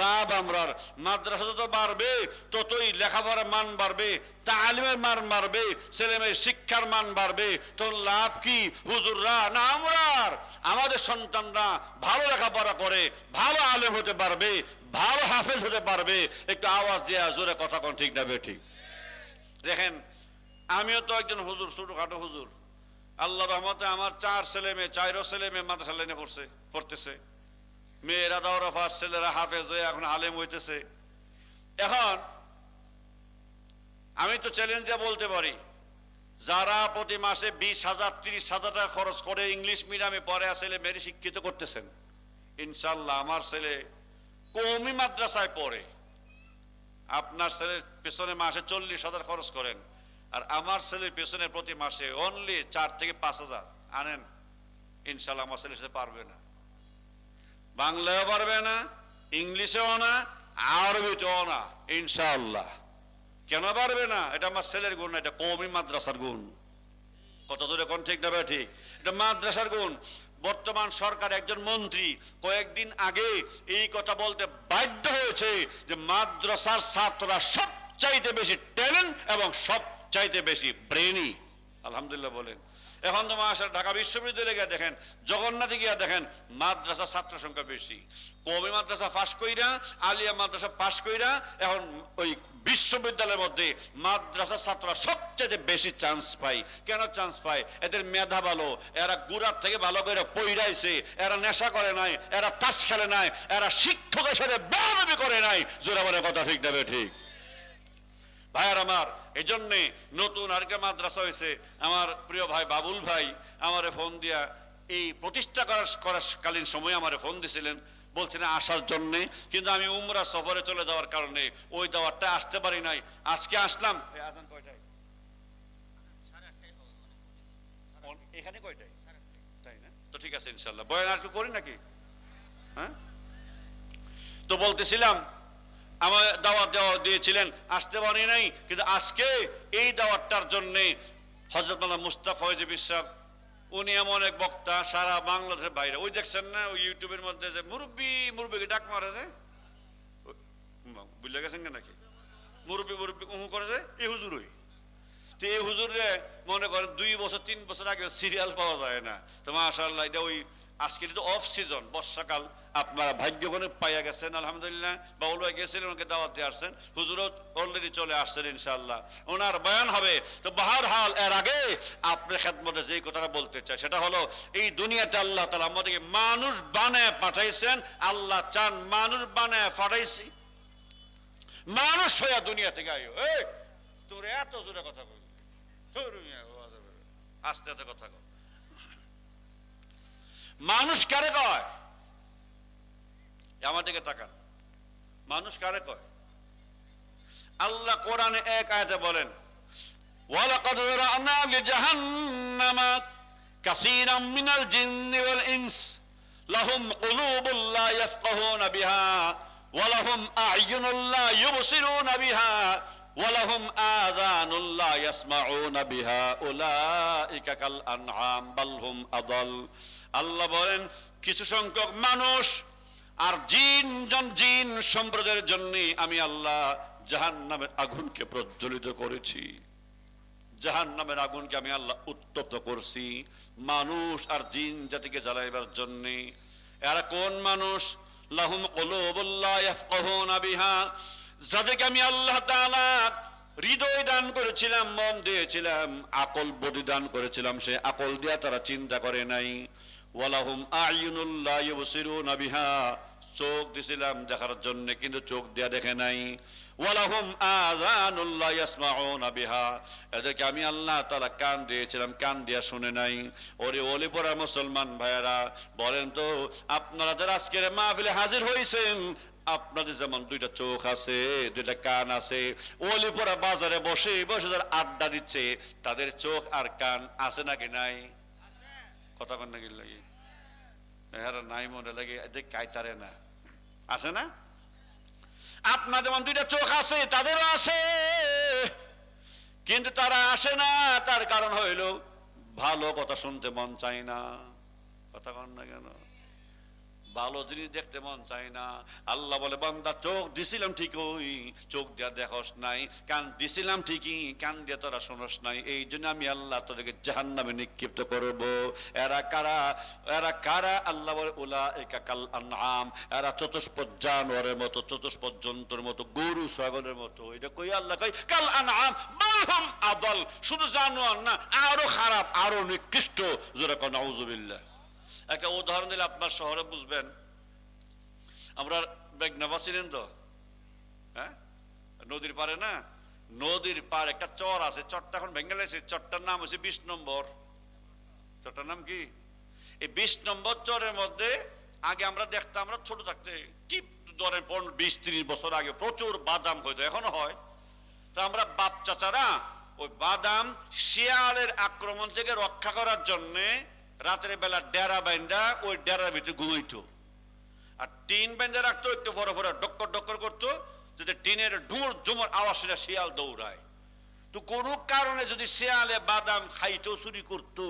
লাভ আমরার। মাদ্রাসা যত বাড়বে ততই লেখাপড়ার মান বাড়বে, তালিমের মান বাড়বে, ছেলেমেয়ের শিক্ষার মান বাড়বে। তো লাভ কি হুজুররা না আমরার? আমাদের সন্তানরা ভালো লেখাপড়া করে ভালো আলেম হতে পারবে, ভালো হাফেজ হতে পারবে। একটু আওয়াজ দিয়ে জোরে কথা কোন, ঠিক না বেঠিক? দেখেন, আমিও তো একজন হুজুর, ছোটখাটো হুজুর। আল্লাহ রহমতে আমার 4 ছেলে মেয়ে মাদ্রাসা লাইনে পড়তেছে। মেয়েরা দাওরা ফার্স্ট, ছেলেরা হাফেজ হয়ে এখন আলেম হইতেছে। এখন আমি তো চ্যালেঞ্জে বলতে পারি, যারা প্রতি মাসে 20,000 30,000 টাকা খরচ করে ইংলিশ মিডিয়ামে পড়ে ছেলে মেয়েরে শিক্ষিত করতেছেন, ইনশাল্লাহ আমার ছেলে কওমি মাদ্রাসায় পড়ে। আপনার ছেলের পেছনে মাসে 40,000 খরচ করেন, আর আমার ছেলের পেছনে প্রতি মাসে অনলি 4 থেকে 5,000 আনেন, ইনশাল্লাহ আমার ছেলের সাথে পারবে না, বাংলায়ও পারবে না, ইংলিশেও না, আরবিতেও না, ইনশাআল্লাহ। কেন পারবে না? এটা আমার ছেলের গুণ না, এটা কওমি মাদ্রাসার গুণ। কত জোরে কোন ঠিক না ঠিক? এটা মাদ্রাসার গুণ। বর্তমান সরকার একজন মন্ত্রী কয়েকদিন আগে এই কথা বলতে বাধ্য হয়েছে যে মাদ্রাসার ছাত্ররা সবচাইতে বেশি ট্যালেন্ট এবং সবচাইতে বেশি ব্রেনি। আলহামদুলিল্লাহ বলেন। এখন তো মাশাআল্লাহ ঢাকা বিশ্ববিদ্যালয়ে গিয়ে দেখেন, জগন্নাথে গিয়ে দেখেন, মাদ্রাসা ছাত্র সংখ্যা বেশি। কওমি মাদ্রাসা পাস কইরা, আলিয়া মাদ্রাসা পাস কইরা এখন ওই বিশ্ববিদ্যালয়ের মধ্যে মাদ্রাসা ছাত্ররা সবচেয়ে বেশি চান্স পায়। কেন চান্স পায়? এদের মেধা ভালো, এরা গুড়ার থেকে ভালো করে পইরাইছে, এরা নেশা করে নাই, এরা তাস খেলে নাই, এরা শিক্ষকের সাথে বেয়াদবি করে নাই। জোরে বলে কথা ঠিক না ঠিক? ভাইয়ার আমার, এই জন্যে নতুন আরেকটা মাদ্রাসা হয়েছে। আমার প্রিয় ভাই বাবুল ভাই আমারে ফোন দিয়া এই প্রতিষ্ঠা করাকালীন সময় আমারে ফোন দিছিলেন, বলছিলেন আসার জন্যে, কিন্তু আমি উমরা সফরে চলে যাওয়ার কারণে ওই দাওয়াতটা আসতে পারি নাই। আজকে আসলাম। আজান কয়টায়? এখানে কয়টায়? তাই না? তো ঠিক আছে ইনশাল্লাহ। বয়ান আর একটু করি নাকি? হ্যাঁ, তো বলতেছিলাম আমার দাওয়াত দিয়েছিলেন, আসতে পারি নাই, কিন্তু আজকে এই দাওয়াতটার জন্য হযরত মাওলানা মুস্তাফা ফয়জী সাহেব, উনি এমন এক বক্তা সারা বাংলাদেশের বাইরে। ওই দেখছেন না ওই ইউটিউবের মধ্যে যে মুরব্বী মুরব্বীকে ডাক মারে, যে বুঝলে গেছেন নাকি, মুরব্বী মুরব্বী করে যে এই হুজুরই। তো এই হুজুরে মনে করেন 2 বছর 3 বছর আগে সিরিয়াল পাওয়া যায় না। তো মাশাআল্লাহ, এটা ওই আজকে তো অফ সিজন, বর্ষাকাল, আপনারা ভাগ্য করে পাইয়া গেছেন আলহামদুলিল্লাহ। বাউল ভাই গেছিলেন, ওনাকে দাওয়াত দিয়ে আসছেন, হুজুরও অলরেডি চলে আসছেন ইনশাআল্লাহ, ওনার বয়ান হবে। তো বাহরহাল এর আগে আপনার খেদমতে যেই কথাটা বলতে চাই সেটা হলো, এই দুনিয়াতে আল্লাহ তাআলা আমাদেরকে মানুষ বানায় পাঠাইছেন। আল্লাহ চান মানুষ বানায় পাঠাইছি, মানুষ হইয়া দুনিয়া থেকে আইও। এই তোর এত জোরে কথা কই, আস্তে আস্তে কথা কও। মানুষ কারে কয়? আমার দিকে তাকান, মানুষ কারে কয়? আল্লাহ কোরআনে এক আয়াতে বলেন, ওয়ালাকাদ যারানা লিজাহান্নামা কাসীরাম মিনাল জিন্নি ওয়াল ইনস লাহুম কুলুবুন লা ইয়াফকাহুনা বিহা ওয়া লাহুম আ'য়ুনুন লা ইউবসিরুনা বিহা ওয়া লাহুম আযানুন লা ইয়াসমাউনা বিহা উলাইকা কাল আনআম বাল হুম আদাল। আল্লাহ বলেন, কিছু সংখ্যক মানুষ আর জিন সম্প্রদায়ের জন্য আমি আল্লাহ জাহান্নামের আগুনকে প্রজ্বলিত করেছি। জাহান্নামের আগুনকে আমি আল্লাহ উত্তপ্ত করছি মানুষ আর জিন জাতিকে জ্বালাইবার জন্য। এরা কোন মানুষ? লাহুম কুলুবুন লা ইয়াফকাহুনা বিহা, যাদেরকে আমি আল্লাহ তাআলা হৃদয় দান করেছিলাম, মন দিয়েছিলাম, আকল বুদ্ধি দান করেছিলাম, সে আকল দিয়া তারা চিন্তা করে নাই। ওয়ালাহুম আ'য়ুনুন লা ইউবসিরুনা বিহা, চোখ দিছিলাম দেখার জন্য, কিন্তু চোখ দিয়া দেখে নাই। ওয়ালাহুম আযানুন লা ইয়াসমাউনা বিহা, এদেরকে আমি আল্লাহ তাআলা কান দিয়েছিলাম, কান দিয়া শুনে নাই। ওরে ওলি পড়া মুসলমান ভাইয়েরা, বলেন তো আপনারা যারা আজকের মাহফিলে হাজির হয়েছেন, আপনাদের যেমন 2টা চোখ আছে, 2টা কান আছে, ওলি পড়া বাজারে বসে বসে যারা আড্ডা দিচ্ছে, তাদের চোখ আর কান আছে নাকি নাই? কথা কন নাকি লাগে? হ্যাঁ নাই মনে লাগে, দেখ কাইতারে না, আছে না? আপনার যেমন 2টা চোখ আছে, তাদেরও আছে, কিন্তু তারা আসে না। তার কারণ হইল ভালো কথা শুনতে মন চায় না। কথা কন না কেন? ভালো জিনিস দেখতে মন চায় না। আল্লাহ বলে, বান্দা চোখ দিছিলাম ঠিকই, চোখ দিয়া দেখস নাই, কান দিছিলাম ঠিকই, কান দিয়া তোরা শুনস নাই। এই জন্য আমি আল্লাহ তোদেরকে জাহান্নামে নিক্ষিপ্ত করব। এরা কারা? এরা কারা? আল্লাহ বলে, উলাইকা কাল আনআম, এরা চতুষ্পদ জানোয়ারের মতো, চতুষ্পদ জন্তুর মতো, গরু ছাগলের মতো। এটা কই আল্লাহ কই কাল আনআম বাল হুম আদাল, শুধু জানোয়ার না, আরো খারাপ, আরো নিকৃষ্ট। জোরে কও নাউযুবিল্লাহ। একটা উদাহরণ দিলে আপনার শহরে বুঝবেন। আমরা বেগনাবা ছিলেন তো, হ্যাঁ, নদীর পারে না, নদীর পার একটা চর আছে, চরটা এখন ভেঙে গেছে। চরটার নাম হচ্ছে 20 নম্বর। চরটার নাম কি? এই 20 নম্বর চরের মধ্যে আগে আমরা দেখতাম, আমরা ছোট থাকতে, কি ধরেন 20-30 বছর আগে প্রচুর বাদাম হইতো, এখনো হয়। তো আমরা বাপ চাচারা ওই বাদাম শিয়ালের আক্রমণ থেকে রক্ষা করার জন্য রাতের বেলা ডেরা বাইন্দা ওই ডেরার ভিতরে ঘুমাইতো। আর টিন বেঁধে রাখতো, একটু ফরে ফরে ডক্কর ডক্কর করতো, যাতে টিনের ডুমুর জুমুর আওয়াজ শুনে শিয়াল দৌড়ায়। তো কোনো কারণে যদি শিয়ালে বাদাম খাইতো, চুরি করতো,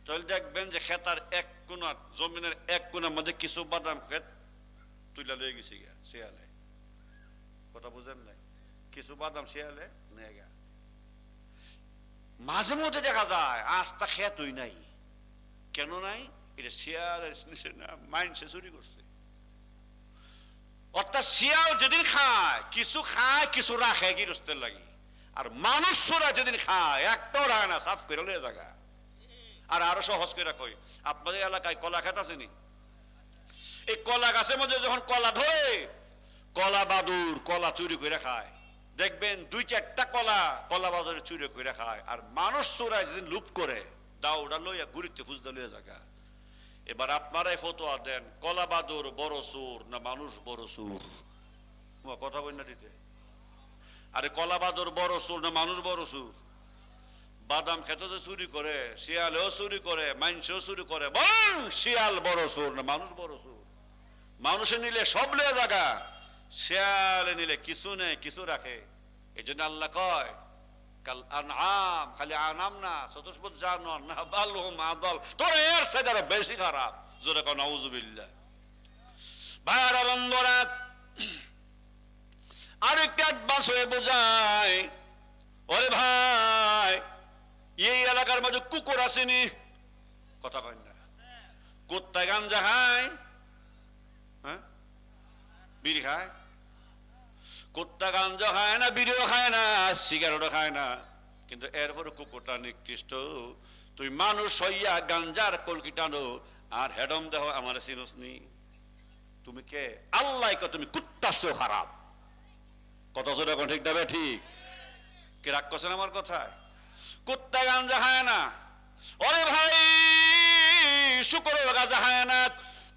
তাহলে দেখবেন যে খেতার এক কোনা, জমিনের এক কোনার মধ্যে কিছু বাদাম খেত তুইলা লয়ে গেছে গিয়া শিয়ালে। কথা বুঝেন নাই? কিছু বাদাম শিয়ালে নিয়ে গা। মাঝে মধ্যে দেখা যায় আস্তা খেতই নাই। কেন নাই? এটা শিয়ালের না, মাইন্ডসে চুরি করছে। অর্থাৎ শিয়াল যেদিন খায় কিছু রাখে গৃহস্থের লাগে, আর মানুষরা যেদিন খায় একটাও রাখে না, সাফ করে লয়ে জায়গা। আর আরো সহজ করে রাখই, আপনাদের এলাকায় কলা খেত আছে নি? এই কলা গাছের মধ্যে যখন কলা ধরে, কলা বাদুর কলা চুরি করে খায়। দেখবেন 2-4টা কলা বাদুর চুরি করে খায়। আর মানুষ চোরাই যেদিন লুপ করে, দাউডা লইয়া ঘুরিতে ফুজদা লইয়া জায়গা। এবার আপনারাই ফতোয়া দেন, কলা বাদুর বড় চোর না মানুষ বড় চোর? কথা বল না দিতে। আরে কলা বাদুর বড় চোর না মানুষ বড় চোর? বাদাম খেতে যে চুরি করে, শিয়ালেও চুরি করে, মানুষও চুরি করে, বরং শিয়াল বড় চোর না মানুষ বড় চোর? মানুষে নিলে সব লয়ে জায়গা, শিয়ালে নিলে কিছু নেই, কিছু রাখে। এই জন্য আল্লাহ কয় কাল আনআম, খালি আনাম না, চতুষ্পদ জানোয়ার না, বালহুম আদাল, তোর এর চাইতে আরো বেশি খারাপ। জোরে কও নাউযুবিল্লাহ। ভাইরা বন্ধুরা, আরেকটা বাস হয়ে বোঝায়, ওরে ভাই এই এলাকার মধ্যে কুকুর আসেনি? কথা কয় না? কুত্তা গাঞ্জা খায়, হ্যাঁ বিড়ি খায়? কুত্তা গাঞ্জা খায় না, বিড়িও খায় না, সিগারেটও খায় না, কিন্তু এরপরে কুকুরটা নিকৃষ্ট। তুই মানুষ হইয়া গাঞ্জার কলকি টানো আর হেডম দেহ আমার চিনুসনি? তুমি কে? আল্লাহ কে তুমি কুত্তার চেয়েও খারাপ। কত জোরে কোন ঠিক দেবে? ঠিক কে? রাগ করছেন আমার কথায়? কুত্তা গাঞ্জা খায় না, ওরে ভাই শুকর গাঁজা খায় না,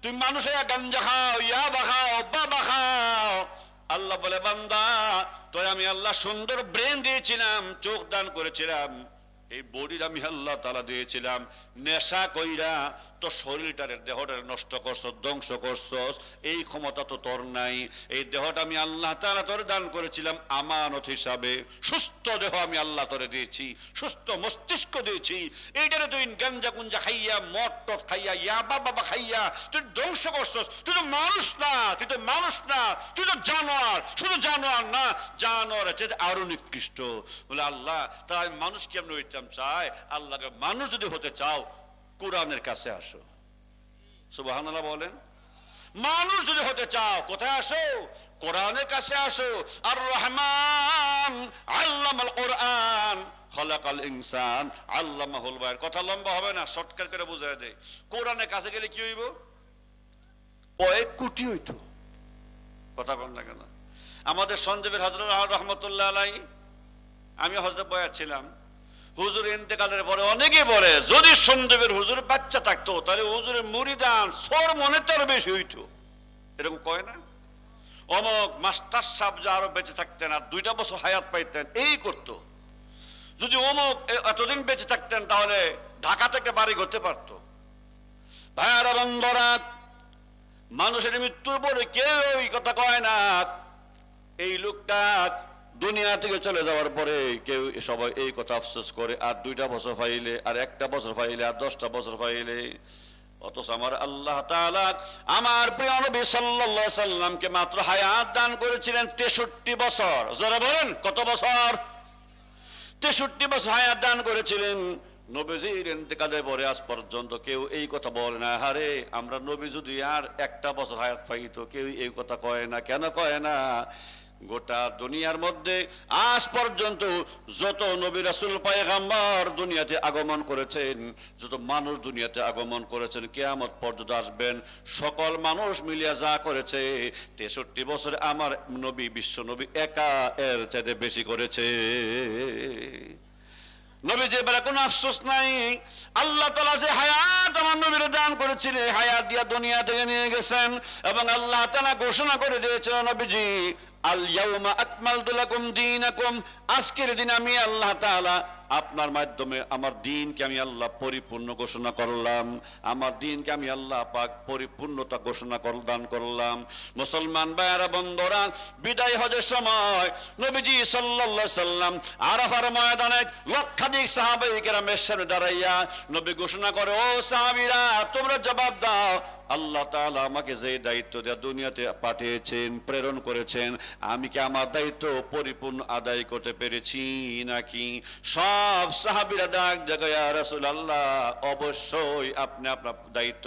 তুমি মানুষে গাঞ্জা খাও, ইয়াবা খাও, বাবা খাও। আল্লাহ বলে বান্দা তোর আমি আল্লাহ সুন্দর ব্রেন দিয়েছিলাম, চোখ দান করেছিলাম, এই বডির আমি আল্লাহ তাআলা দিয়েছিলাম, নেশা কইরা তো শরীরটারে দেহটারে নষ্ট করছস, ধ্বংস করছস, এই ক্ষমতা তো তোর নাই। এই দেহটা আমি আল্লাহ তাআলা তোরে দান করেছিলাম আমানত হিসাবে, সুস্থ দেহ আমি আল্লাহ তোরে দিয়েছি, সুস্থ মস্তিষ্ক দিয়েছি। এইটারে তুই গাঞ্জা গুঞ্জা খাইয়া, মদ টদ খাইয়া, ইয়াবা বাবা খাইয়া তুই ধ্বংস করছস। তুই তো মানুষ না, তুই তো মানুষ না, তুই তো জানোয়ার। শুধু জানোয়ার না, জানোয়ার আছে আরো নিকৃষ্ট। বলে আল্লাহ তাই মানুষ কেমন হইতাম চায়? আল্লাহকে মানুষ যদি হতে চাও কোরআনের কাছে আসো। সুবহানাল্লাহ বলেন। মানুষ যদি হতে চাও কোথায় আসো? কোরআনের কাছে আসো। আর রহমান আল্লামাল কোরআন খলাকাল ইনসান আল্লামাহুল বায়ান। কথা লম্বা হবে না, শর্টকাট করে বুঝায় দেয়। কোরআনের কাছে গেলে কি হইব? কয়েক কোটি হইতো। কথা বল না কেন? আমাদের সঞ্জীবের হযরত রহমতুল্লাহ আলাইহি, আমি হযরত বয়াত ছিলাম, হুজুর ইন্তেকালের পরে অনেকে বলে যদি সঞ্জীবের হুজুর বাচ্চা থাকতো তাহলে হুজুরের মুরিদান সর মনে তার বেশি হইতো। এরকম কয় না? অমক মাস্টার সাহেব যে আরো বেঁচে থাকতেন আর 2টা বছর হায়াত পাইতেন, এই করতো। যদি অমক এতদিন বেঁচে থাকতেন তাহলে ঢাকা থেকে বাড়ি করতে পারতো। ভাইয়ারা বন্ধুরা, মানুষের মৃত্যুর পরে কেউ এই কথা কয় না। এই লোকটা দুনিয়া থেকে চলে যাওয়ার পরে কেউ সবাই এই কথা আফসোস করে, আর 2টা বছর পাইলে, আর 1টা বছর পাইলে, আর 10টা বছর পাইলে। অথচ আমার আল্লাহ তাআলা আমার প্রিয় নবী সাল্লাল্লাহু আলাইহি সাল্লামকে মাত্র হায়াত দান করেছিলেন 63 বছর। যারা বলেন কত বছর? 63 বছর হায়াত দান করেছিলেন। নবীজির ইন্তেকালের পরে আজ পর্যন্ত কেউ এই কথা বলে না, আরে আমরা নবী যদি আর 1টা বছর হায়াত পাইতো, কেউ এই কথা কয় না। কেন কয় না? গোটা দুনিয়ার মধ্যে আজ পর্যন্ত যত নবী রাসূল পয়গম্বর দুনিয়াতে আগমন করেছেন, যত মানুষ দুনিয়াতে আগমন করেছেন, কিয়ামত পর্যন্ত আসবেন, সকল মানুষ মিলিয়া যা করেছে 63 বছরে আমার নবী, বিশ্ব নবী একা এর চাইতে বেশি করেছে। নবীজির বেলা কোনো আফসোস নাই। আল্লাহ তাআলা যে হায়াত আমার নবীর দান করেছিলেন, হায়াত দিয়া দুনিয়া থেকে নিয়ে গেছেন, এবং আল্লাহ তাআলা ঘোষণা করে দিয়েছেন নবীজি আল ইয়াউমা আকমালতু লাকুম দীনাকুম, আজকের দিন আমি আল্লাহ তাআলা আপনার মাধ্যমে আমার দ্বীনকে আমি আল্লাহ পরিপূর্ণ ঘোষণা করলাম, আমার দ্বীনকে আমি আল্লাহ পাক পরিপূর্ণতা ঘোষণা দান করলাম। মুসলমান ভাইয়েরা বন্ধুরা, বিদায় হজের সময় নবীজি সাল্লাল্লাহু আলাইহি সাল্লাম আরাফার ময়দানে লক্ষাধিক সাহাবায়ে কেরামের সামনে দাঁড়াইয়া নবী ঘোষণা করে, ও সাহাবীরা তোমরা জবাব দাও, আল্লাহ তাআলা আমাকে যে দায়িত্ব দিয়ে দুনিয়াতে পাঠিয়েছেন, প্রেরণ করেছেন, আমি কি আমার দায়িত্ব পরিপূর্ণ আদায় করতে পেরেছি নাকি? সব সাহাবীরা ডাক দেয়, ইয়া রাসূলুল্লাহ, অবশ্যই আপনি আপনার দায়িত্ব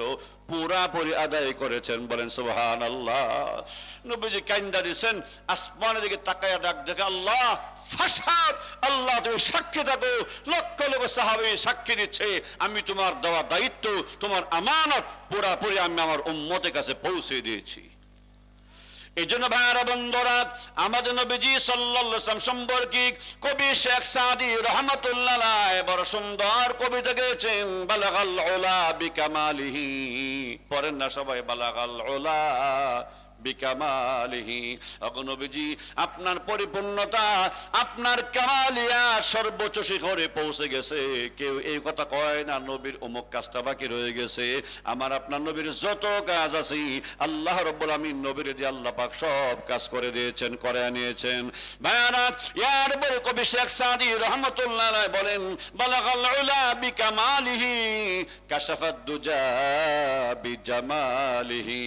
পুরাপুরি আদায় করেছেন, বলেন সুবহানাল্লাহ। নবীজি কাইন্দা দিয়েছেন, আসমানের দিকে তাকায়া ডাক দেখে, আল্লাহ ফাশহাদ, আল্লাহ তুমি সাক্ষী থাকো, লক্ষ লক্ষ সাহাবী সাক্ষী দিচ্ছে আমি তোমার দেওয়া দায়িত্ব, তোমার আমানত পুরাপুরি আমি আমার উম্মতের কাছে পৌঁছে দিয়েছি। এই জন্য ভাইরা বন্ধুরা, আমাদের নবীজি সাল্লাল্লাহু আলাইহি ওয়াসাল্লাম সম্পর্কে কবি শেখ সাদি রাহমাতুল্লাহ আলাইহি বড় সুন্দর কবিতা গেয়েছেন, বালাগাল উলা বিকামালিহি, পড়েন না সবাই, বালাগাল উলা বিকামালিহি। নবীজি আপনার পরিপূর্ণতা, আপনার কামালিয়া সর্বোচ্চ শিখরে পৌঁছে গেছে। কেউ এই কথা কয় না নবীর অমুক কাজটা বাকি রয়ে গেছে। আমার আপনার নবীর যত কাজ আছে আল্লাহ রাব্বুল আমিন নবীর দিয়ে আল্লাহ পাক সব কাজ করে দিয়েছেন, করে আনিয়েছেন। ভাইরা, ইয়ার বড় কবি শেখ সাদি রাহমাতুল্লাহ আলাইহি বলেন, বালাগাল উলা বিকামালিহি কাশাফাদ দুজা বিজামালিহি।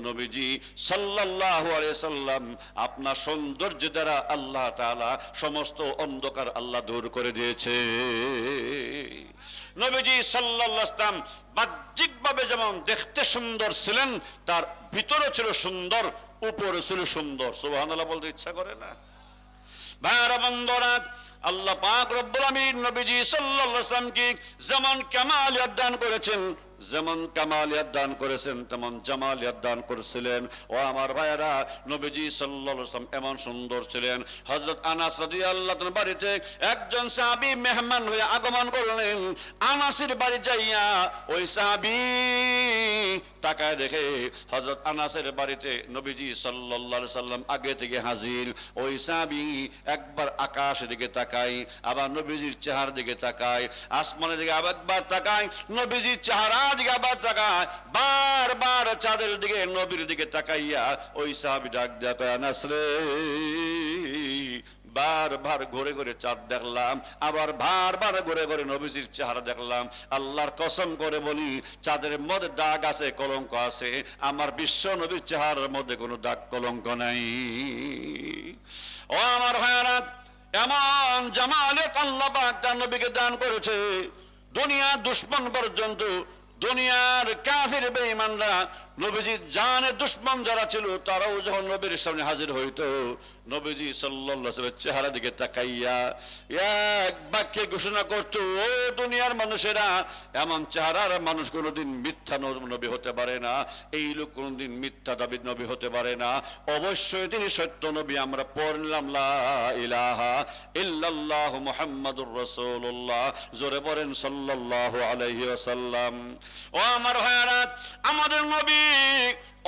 নবীজি সাল্লাল্লাহু আলাইহি সাল্লাম আপনার সৌন্দর্য দ্বারা আল্লাহ তাআলা সমস্ত অন্ধকার আল্লাহ দূর করে দিয়েছে। নবীজি সাল্লাল্লাহু আলাইহি সাল্লাম বাহ্যিকভাবে যেমন দেখতে সুন্দর ছিলেন, তার ভিতরে ছিল সুন্দর, উপরে ছিল সুন্দর। সুবহানাল্লাহ বলতে ইচ্ছা করে না? ভাইরা বন্ধুরা, আল্লাহ পাক রব্বুল আমিন নবীজি সাল্লাল্লাহু আলাইহি সাল্লামকে যেমন কামালিয়াত দান করেছেন, যেমন কামালিয়াত দান করেছেন, তেমন জামালিয়াত দান করেছিলেন। ও আমার ভাইয়েরা, নবীজি সাল্লাল্লাহু আলাইহি ওয়াসাল্লাম এমন সুন্দর ছিলেন। হযরত আনাস রাদিয়াল্লাহু তাআলার বাড়িতে একজন সাহাবী মেহমান হয়ে আগমন করলেন। আনাসের বাড়ি যাইয়া ওই সাহাবী তাকায় দেখে হযরত আনাসের বাড়িতে নবীজি সাল্লাল্লাহু আলাইহি ওয়াসাল্লাম আগে থেকে হাজির। ওই সাহাবী একবার আকাশের দিকে তাকায়, আবার নবীজির চেহারার দিকে তাকায়, আসমানের দিকে আবার একবার তাকায়, নবীজির চেহারা দিকে আবার তাকায়, বারবার চাঁদের দিকে নবীর দিকে তাকাইয়া ওই সাহাবী ডাক দেয়া কয়, আনাস রে, বারবার ঘুরে ঘুরে চাঁদ দেখলাম, আবার বারবার ঘুরে ঘুরে নবীজির চেহারা দেখলাম। আল্লাহর কসম করে বলি, চাঁদের মধ্যে দাগ আছে, কলঙ্ক আছে, আমার বিশ্ব নবীর চেহারার মধ্যে কোনো দাগ কলঙ্ক নাই। ও আমার ভাইয়ারা, এমন জামালিয়াত আল্লাহ পাক তার নবীকে দান করেছে, দুনিয়ার দুশমন পর্যন্ত, দুনিয়ার কাফির বেঈমানরা, নবীজির জানের দুশমন যারা ছিল, তারাও যখন নবীর সামনে হাজির হইতো, নবীজি সাল্লাল্লাহু আলাইহি ওয়াসাল্লামের চেহারা দিকে তাকাইয়া এক বাক্যে ঘোষণা করত, ও দুনিয়ার মানুষেরা, এমন চেহারার মানুষ কোনোদিন মিথ্যা নবী হতে পারে না, এই লোক কোনোদিন মিথ্যা দাবী নবী হতে পারে না, অবশ্যই তিনি সত্য নবী। আমরা পড়লাম লা ইলাহা ইল্লাল্লাহু মুহাম্মাদুর রাসূলুল্লাহ, জোরে বলেন সাল্লাল্লাহু আলাইহি ওয়াসাল্লাম। ও আমার ভাইয়ারা, আমাদের নবী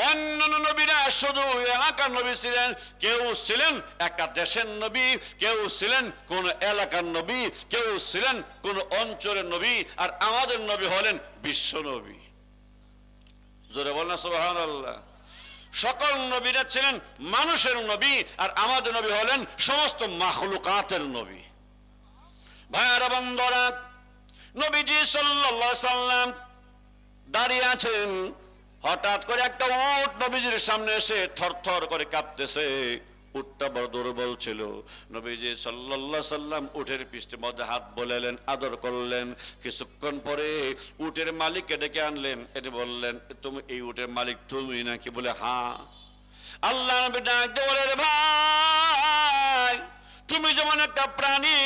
অন্যান্য নবীরা শুধু এলাকার নবী ছিলেন, কেউ ছিলেন একটা দেশের নবী, কেউ ছিলেন কোন এলাকার নবী, কেউ ছিলেন কোন অঞ্চলের নবী, আর আমাদের নবী হলেন বিশ্ব নবী। জোরে বলেন সুবহানাল্লাহ। সকল নবীরা ছিলেন মানুষের নবী, আর আমাদের নবী হলেন সমস্ত মাখলুকাতের নবী। ভাইরা বন্ধুরা, নবীজি সাল্লাল্লাহু আলাইহি সাল্লাম দাঁড়িয়ে আছেন, হঠাৎ করে একটা উট নবীজির সামনে এসে থরথর করে কাঁপতেছে। উটটা বড় দুর্বল ছিল। নবীজি সাল্লাল্লাহু আলাইহি সাল্লাম উটের পিঠের মধ্যে হাত বোলালেন, আদর করলেন। কিছুক্ষণ পরে উটের মালিককে ডেকে আনলেন, এটি বললেন, তুমি এই উটের মালিক তুমি নাকি? বলে হ্যাঁ। আল্লাহ নবী ডাক দিয়ে বলে, রে ভাই, তুমি যেমন একটা প্রাণী,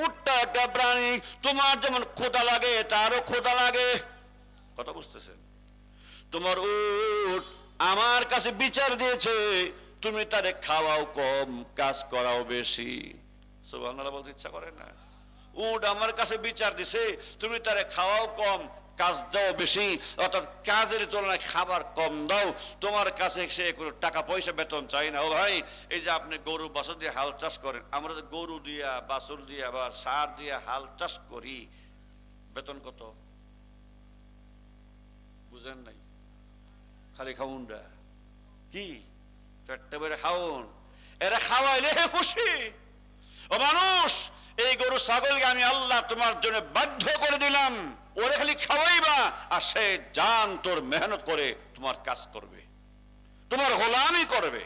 উটটা একটা প্রাণী, তোমার যেমন ক্ষুধা লাগে তারও ক্ষুধা লাগে। কথা বুঝতেছেন? তোমার উট আমার কাছে বিচার দিয়েছে, তুমি তারে খাওয়াও কম, কাজ করাও বেশি। সুবহানাল্লাহ বলতে ইচ্ছা করে না? উট আমার কাছে বিচার দিছে, তুমি তারে খাওয়াও কম, কাজ দাও বেশি, অর্থাৎ কাজের তুলনায় খাবার কম দাও, তোমার কাছে সে কোনো টাকা পয়সা বেতন চাই না। ও ভাই, এই যে আপনি গরু বাছুর দিয়ে হাল চাষ করেন, আমরা তো গরু দিয়া বাছুর দিয়া বা সার দিয়া হাল চাষ করি, বেতন কত বুঝেন নাই? খালি খাউনটা কি পেটটা বেড়ে খাউন, এরা খাওয়াইলে খুশি। ও মানুষ, এই গরু ছাগলকে আমি আল্লাহ তোমার জন্য বাধ্য করে দিলাম, ওরে খালি খাওয়াইবা, আর সে জান তোর মেহনত করে তোমার কাজ করবে, তোমার গোলামি করবে।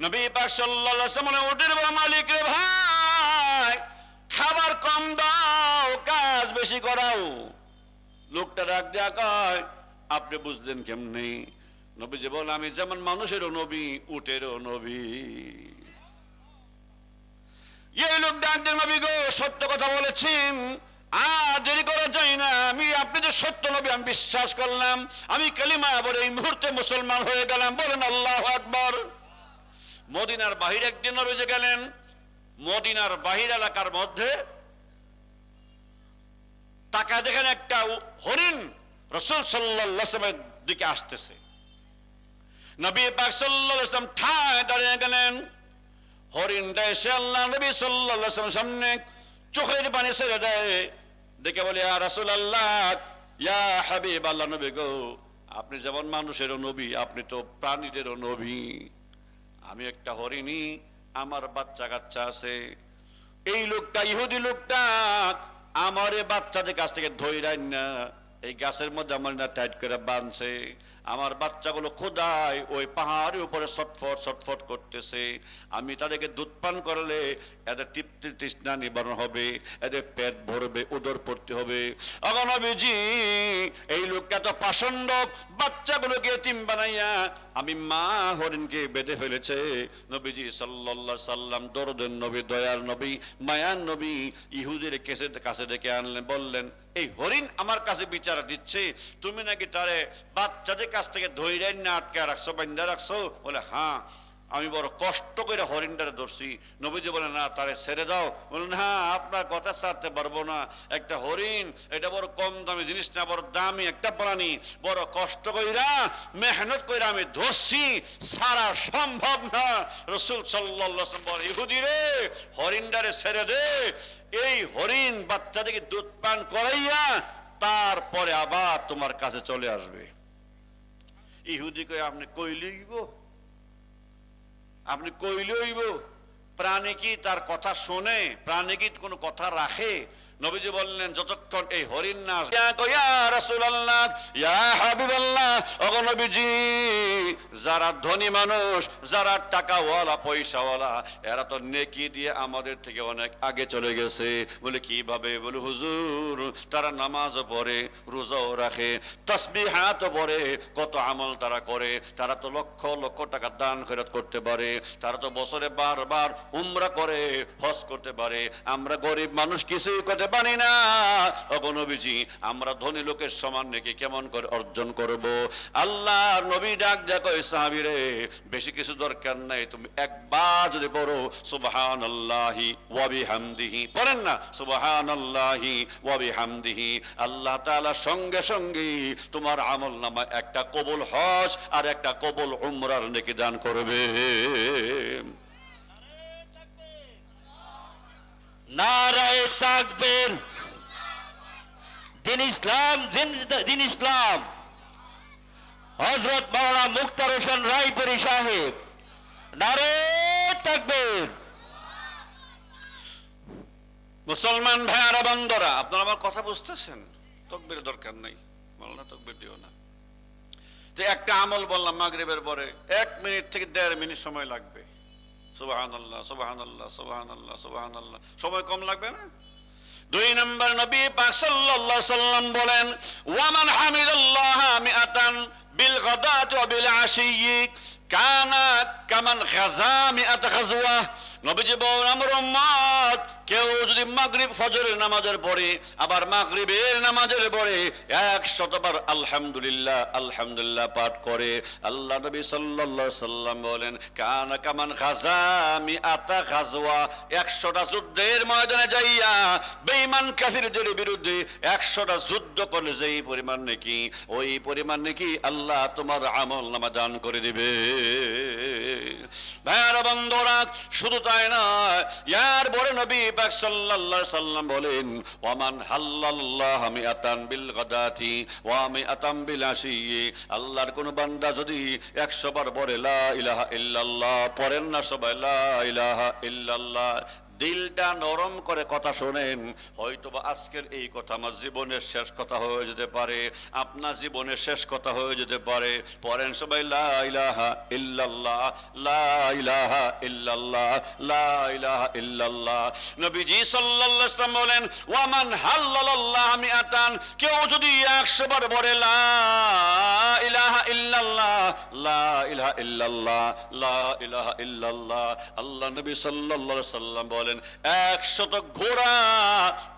নবী পাক সাল্লাল্লাহু আলাইহি ওয়াসাল্লাম ওদের মালিক রে ভাই, খাবার কম দাও, কাজ বেশি করাও। লোকটা ডাক দেয়া কয়, আপনি বুঝলেন কেমনি? নবীজি বলেন, আমি যেমন মানুষেরও নবী, উটেরও নবী। এই লোক ডাক দেন, নবী গো সত্য কথা বলেছেন, আর দেরি করা যায় না, আমি আপনি যে সত্য নবী আমি বিশ্বাস করলাম, আমি কালিমা বলে এই মুহূর্তে মুসলমান হয়ে গেলাম। বলেন আল্লাহু আকবার। মদিনার বাহির একদিন নবীজি গেলেন, মদিনার বাহির এলাকার মধ্যে তাকা দেখেন একটা হরিণ রাসূল সাল্লাল্লাহু আলাইহি ওয়াসাল্লামের দিকে আসতেছে। নবী পাক সাল্লাল্লাহু আলাইহি ওয়াসাল্লাম ঠায় দাঁড়িয়ে গেলেন। হরিণটা এসে আল্লাহ নবী সাল্লাল্লাহু আলাইহি ওয়াসাল্লামের সামনে চোখের পানি ছেড়ে দেয়, দেখে বলে, ইয়া রাসূলুল্লাহ, ইয়া হাবিব আল্লাহ, নবী গো আপনি যেমন মানুষেরও নবী, আপনি তো প্রাণীদেরও নবী। আমি একটা হরিণী, আমার বাচ্চা কাচ্চা আছে। এই লোকটা, ইহুদি লোকটা, আমার এই বাচ্চাদের কাছ থেকে ধইরাই না, এই গাছের মধ্যে আমার না টাইট করে বাঁধছে। আমার বাচ্চাগুলো খোদায় ওই পাহাড়ের উপরে ছটফট ছটফট করতেছে। আমি তাদেরকে দুধ পান করলে এদের তৃপ্তি তৃষ্ণা নিবারণ হবে, এদের পেট ভরবে, উদর পড়তে হবে। এখন নবীজি, এই লোকটা তো পাষণ্ড, বাচ্চাগুলোকে এতিম বানাইয়া আমি মা হরিণকে বেঁধে ফেলেছে। নবীজি সাল্লাল্লাহু আলাইহি সাল্লাম দরদের নবী, দয়ার নবী, মায়ার নবী, ইহুদির কাছে ডেকে আনলেন, বললেন, এই হরিণ আমার কাছে বিচার দিচ্ছে, তুমি নাকি তারে বাচ্চাদের কাছ থেকে ধইরে না আটকে রাখছো, বান্ধা রাখছো? বলে, হ্যাঁ, আমি বড় কষ্ট করে হরিণটারে ধরছি। নবীজি বলে, না তারে ছেড়ে দাও। বলে, না আপনার কথা ছাড়তে পারবো না, একটা হরিণ এটা বড় কম দামি জিনিস না, বড় দামি একটা প্রাণী, বড় কষ্ট কইরা মেহনত কইরা আমি ধরছি, সারা সম্ভব না। রাসূল সাল্লাল্লাহু আলাইহি ওয়াসাল্লাম বলে, ইহুদি রে, হরিণটারে ছেড়ে দে, এই হরিণ বাচ্চাদেরকে দুধ পান করাইয়া তারপরে আবার তোমার কাছে চলে আসবে। ইহুদি কই, আপনি কইলেই গো, আপনি কইলেই গো, প্রাণী কি তার কথা শোনে? প্রাণী কি কোনো কথা রাখে? নবীজি বললেন, যতক্ষণ এই হরিণ না, ইয়া রাসূলুল্লাহ, ইয়া হাবিবাল্লাহ, ওগো নবীজি, যারা ধনী মানুষ, যারা টাকাওয়ালা পয়সাওয়ালা, এরা তো নেকি দিয়ে আমাদের থেকে অনেক আগে চলে গেছে। বলে, কিভাবে? বলে, হুজুর, তারা নামাজও পড়ে, রোজাও রাখে, তাসবিহাতও পড়ে, কত আমল তারা করে, তারা তো লক্ষ লক্ষ টাকা দান খয়রাত করতে পারে, তারা তো বছরে বারবার উমরা করে, হজ করতে পারে। আমরা গরিব মানুষ কিছুই করতে পারি না। ওগো নবীজি, আমরা ধনী লোকের সমান নাকি কেমন করে অর্জন করব? আল্লাহর নবী ডাক দেয়া কয়, সাহাবীরে, বেশি কিছু দরকার নাই, তুমি একবার যদি পড়ো সুবহানাল্লাহি ওয়া বিহামদিহি, পড়েন না সুবহানাল্লাহি ওয়া বিহামদিহি, আল্লাহ তাআলা সঙ্গে সঙ্গে তোমার আমলনামায় একটা কবুল হজ আর একটা কবুল উমরার নেকি দান করবে। নারায়ে তাকবীর। দিন ইসলাম, দিন ইসলাম। হযরত মাওলানা মুখতার হোসেন রায়পুরী সাহেব, নারায়ে তাকবীর। মুসলমান ভাইয়ারা, বন্ধুরা, আপনারা আমার কথা বুঝতেছেন? তাকবীর দরকার নাই, মাওলানা তাকবীর দিও না। তো একটা আমল বললাম, মাগরিবের পরে 1 মিনিট থেকে 1.5 মিনিট সময় লাগবে। সুবহানাল্লাহ, সুবহানাল্লাহ, সুবহানাল্লাহ, সুবহানাল্লাহ, সময় কম লাগবে না? 2 নম্বর, নবী পাক সাল্লাল্লাহু আলাইহি সাল্লাম বলেন, ওয়া মান হামিদাল্লাহ মিআতান বিল গাদাতি ওয়া বিল আশিয়্যি কানা কামান গাযা মিআত গাজওয়া। নবীজি বলেন আমার উম্মত কেউ যদি মাগরিব ফজরের নামাজের পরে আবার মাগরিবের নামাজের পরে 100 বার আলহামদুলিল্লাহ আলহামদুলিল্লাহ পাঠ করে, আল্লাহ নবী সাল্লাল্লাহু আলাইহি সাল্লাম বলেন কানা কামান গাযা মিআত গাজওয়া, 100টা যুদ্ধের ময়দানে যাইয়া বেঈমান কাফিরদের বিরুদ্ধে 100টা যুদ্ধ করলে যেই পরিমাণ নেকি, ওই পরিমাণ নেকি আল্লাহ তোমার আমলনামা দান করে দিবে। ভাইরা বন্ধুরা, শুধু তাই না, ইয়ার পরে নবী পাক সাল্লাল্লাহু আলাইহি সাল্লাম বলেন ওয়ামান হাল্লাল্লাহু মিআতান বিল গাদাতি ওয়া মিআতান বিল আশিয়্যি, আল্লাহর কোন বান্দা যদি 100 বার পড়ে লা ইলাহা ইল্লাল্লাহ, পড়েন না সবাই লা ইলাহা ইল্লাল্লাহ, দিলটা নরম করে কথা শোনেন, হয়তোবা আজকের এই কথা আমার জীবনের শেষ কথা হয়ে যেতে পারে, আপনার জীবনের শেষ কথা হয়ে যেতে পারে। পড়েন সবাই লা ইলাহা ইল্লাল্লাহ লা ইলাহা ইল্লাল্লাহ লা ইলাহা ইল্লাল্লাহ। নবীজি সাল্লাল্লাহু আলাইহি ওয়াসাল্লাম বলেন ওয়ামান হাল্লাল্লাহ মিআতান, কেউ যদি 100 বার পড়ে লা ইলাহা ইল্লাল্লাহ লা ইলাহা ইল্লাল্লাহ লা ইলাহা ইল্লাল্লাহ, আল্লাহ নবী সাল্লাল্লাহু আলাইহি ওয়াসাল্লাম বলেন 100 ঘোড়া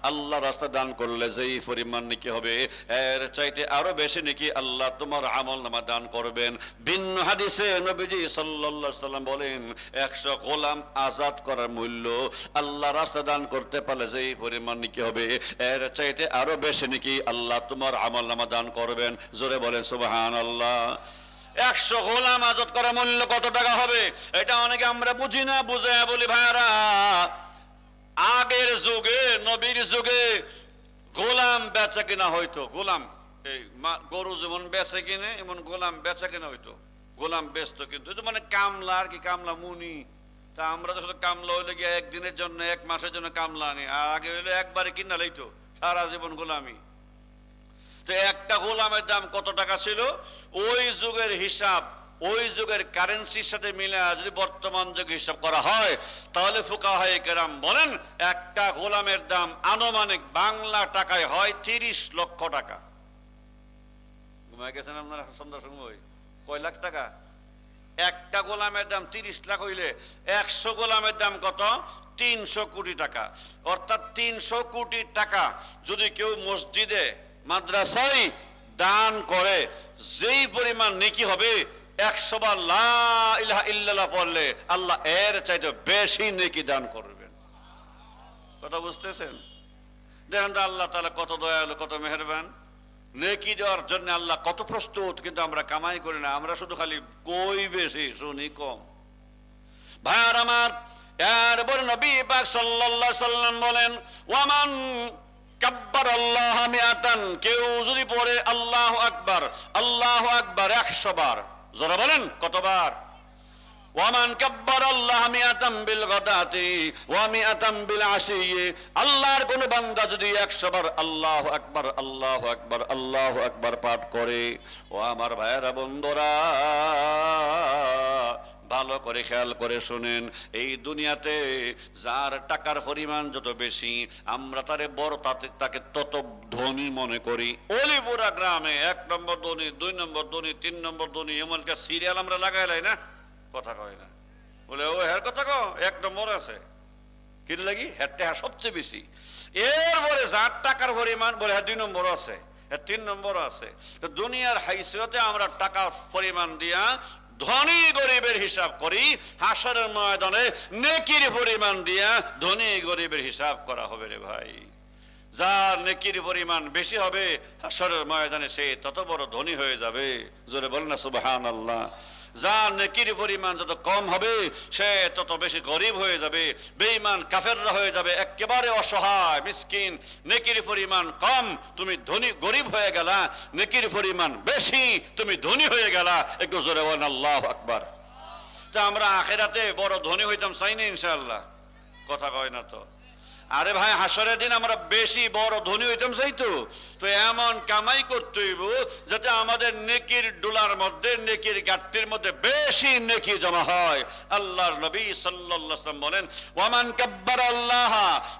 আল্লাহ রাস্তা দান করলে যেই পরিমাণ নাকি হবে, এর চাইতে আরো বেশি নাকি আল্লাহ তোমার আমলনামা দান করবেন। ভিন্ন হাদিসে নবীজি সাল্লাল্লাহু আলাইহি সাল্লাম বলেন 100 গোলাম আজাদ করার মূল্য আল্লাহ রাস্তা দান করতে পারলে যেই পরিমাণ নাকি হবে, এর চাইতে আরো বেশি নাকি আল্লাহ তোমার আমলনামা দান করবেন। জোরে বলেন সুবহানাল্লাহ। 100 গোলাম আজাদ করার মূল্য কত টাকা হবে এটা অনেকে আমরা বুঝি না, বুঝে বলি ভাইরা আগের যুগে নবীর যুগে গোলাম বেচা কিনা হইতো, গোলাম এই গরু যেমন বেচে কিনে এমন গোলাম বেচা কিনা হইতো, গোলাম বেচতো, কিন্তু মানে কামলা আর কি, কামলা মুনি। তা আমরা তো শুধু কামলা হইলে গিয়ে একদিনের জন্য 1 মাসের জন্য কামলা আনি, আর আগে হইলে একবারে কিনা লইতো সারা জীবন গোলামি। তো একটা গোলামের দাম কত টাকা ছিল ওই যুগের হিসাব, ওই যুগের কারেন্সির সাথে মিলে যদি বর্তমান যুগে হিসাব করা হয় তাহলে ফুকাহায়ে কেরাম বলেন একটা গোলামের দাম আনুমানিক বাংলা টাকায় হয় 30 লক্ষ টাকা। ঘুমায় গেছেন আপনারা সন্ধ্যার সময়? কয় লাখ টাকা? একটা গোলামের দাম 30 লাখ হইলে 100 গোলামের দাম কত? 300 কোটি টাকা। অর্থাৎ 300 কোটি টাকা যদি কেউ মসজিদে মাদ্রাসায় দান করে যেই পরিমাণ নেকি হবে 100 বার লা ইলাহা ইল্লাল্লাহ পড়লে আল্লাহ এর চাইতে বেশি নেকি দান করবেন। কথা বুঝতেছেন? দেখেন তো আল্লাহ তাআলা কত দয়ালু, কত মেহেরবান। নেকি দেওয়ার জন্য আল্লাহ কত প্রস্তুত, কিন্তু আমরা কামাই করি না, আমরা শুধু খালি কই বেশি শুনি কম। ভাইয়ার আমার, এরপর নবী পাক সাল্লাল্লাহু আলাইহি সাল্লাম বলেন ওয়ামান কাব্বার আল্লাহ মিআতান, কেউ যদি পড়ে আল্লাহু আকবার আল্লাহু আকবার 100 বার, যারা বলেন কতবার? ওয়ামান কাব্বার আল্লাহ মিআতান বিল গাদাতি ওয়া মিআতান বিল আশিয়্যি, আল্লাহর কোন বান্দা যদি 100 বার আল্লাহু আকবার আল্লাহু আকবার আল্লাহু আকবার পাঠ করে, ও আমার ভাইয়েরা বন্ধুরা ভালো করে খেয়াল করে শুনেন, এই দুনিয়াতে যার টাকার পরিমাণ যত বেশি আমরা তারে বড় তাকে তত ধনী মনে করি। অলিপুরা গ্রামে 1 নম্বর ধনী, 2 নম্বর ধনী, 3 নম্বর ধনী, এমনকি সিরিয়াল আমরা লাগাইলাই না, কথা কয় না, বলে ও হের কথা কো 1 নম্বর আছে, কি লাগি হের টাকা সবচেয়ে বেশি। এরপরে যার টাকার পরিমাণ বলে হ্যাঁ 2 নম্বর আছে, হ্যাঁ 3 নম্বর আছে। তো দুনিয়ার হাইসিয়তে আমরা টাকার পরিমাণ দিয়া ধনী গরিবের হিসাব করি, হাসরের ময়দানে নেকির পরিমাণ দিয়া ধনী গরিবের হিসাব করা হবে রে ভাই। যার নেকির পরিমাণ বেশি হবে হাসরের ময়দানে সে তত বড় ধনী হয়ে যাবে। জোরে বলেন না সুবহানাল্লাহ। যার নেকির পরিমাণ যত কম হবে সে তত বেশি গরিব হয়ে যাবে, বেঈমান কাফেররা হয়ে যাবে একেবারে অসহায় মিসকিন। নেকির পরিমাণ কম তুমি ধনী গরিব হয়ে গেলা, নেকির পরিমাণ বেশি তুমি ধনী হয়ে গেলা। একটু জোরে বলেন আল্লাহু আকবার। তা আমরা আখিরাতে বড় ধনী হইতাম চাই না ইনশাআল্লাহ, কথা কয় না তো। আরে ভাই হাসরের দিন আমরা বেশি বড় ধনী হইতাম চাইতো, তো এমন কামাই করতে হইব যাতে আমাদের নেকির ডোলার মধ্যে, নেকির গাঁটটির মধ্যে বেশি নেকি জমা হয়। আল্লাহর নবী সাল্লাল্লাহু আলাইহি ওয়াসাল্লাম বলেন, ওয়ামান কাব্বারাল্লাহ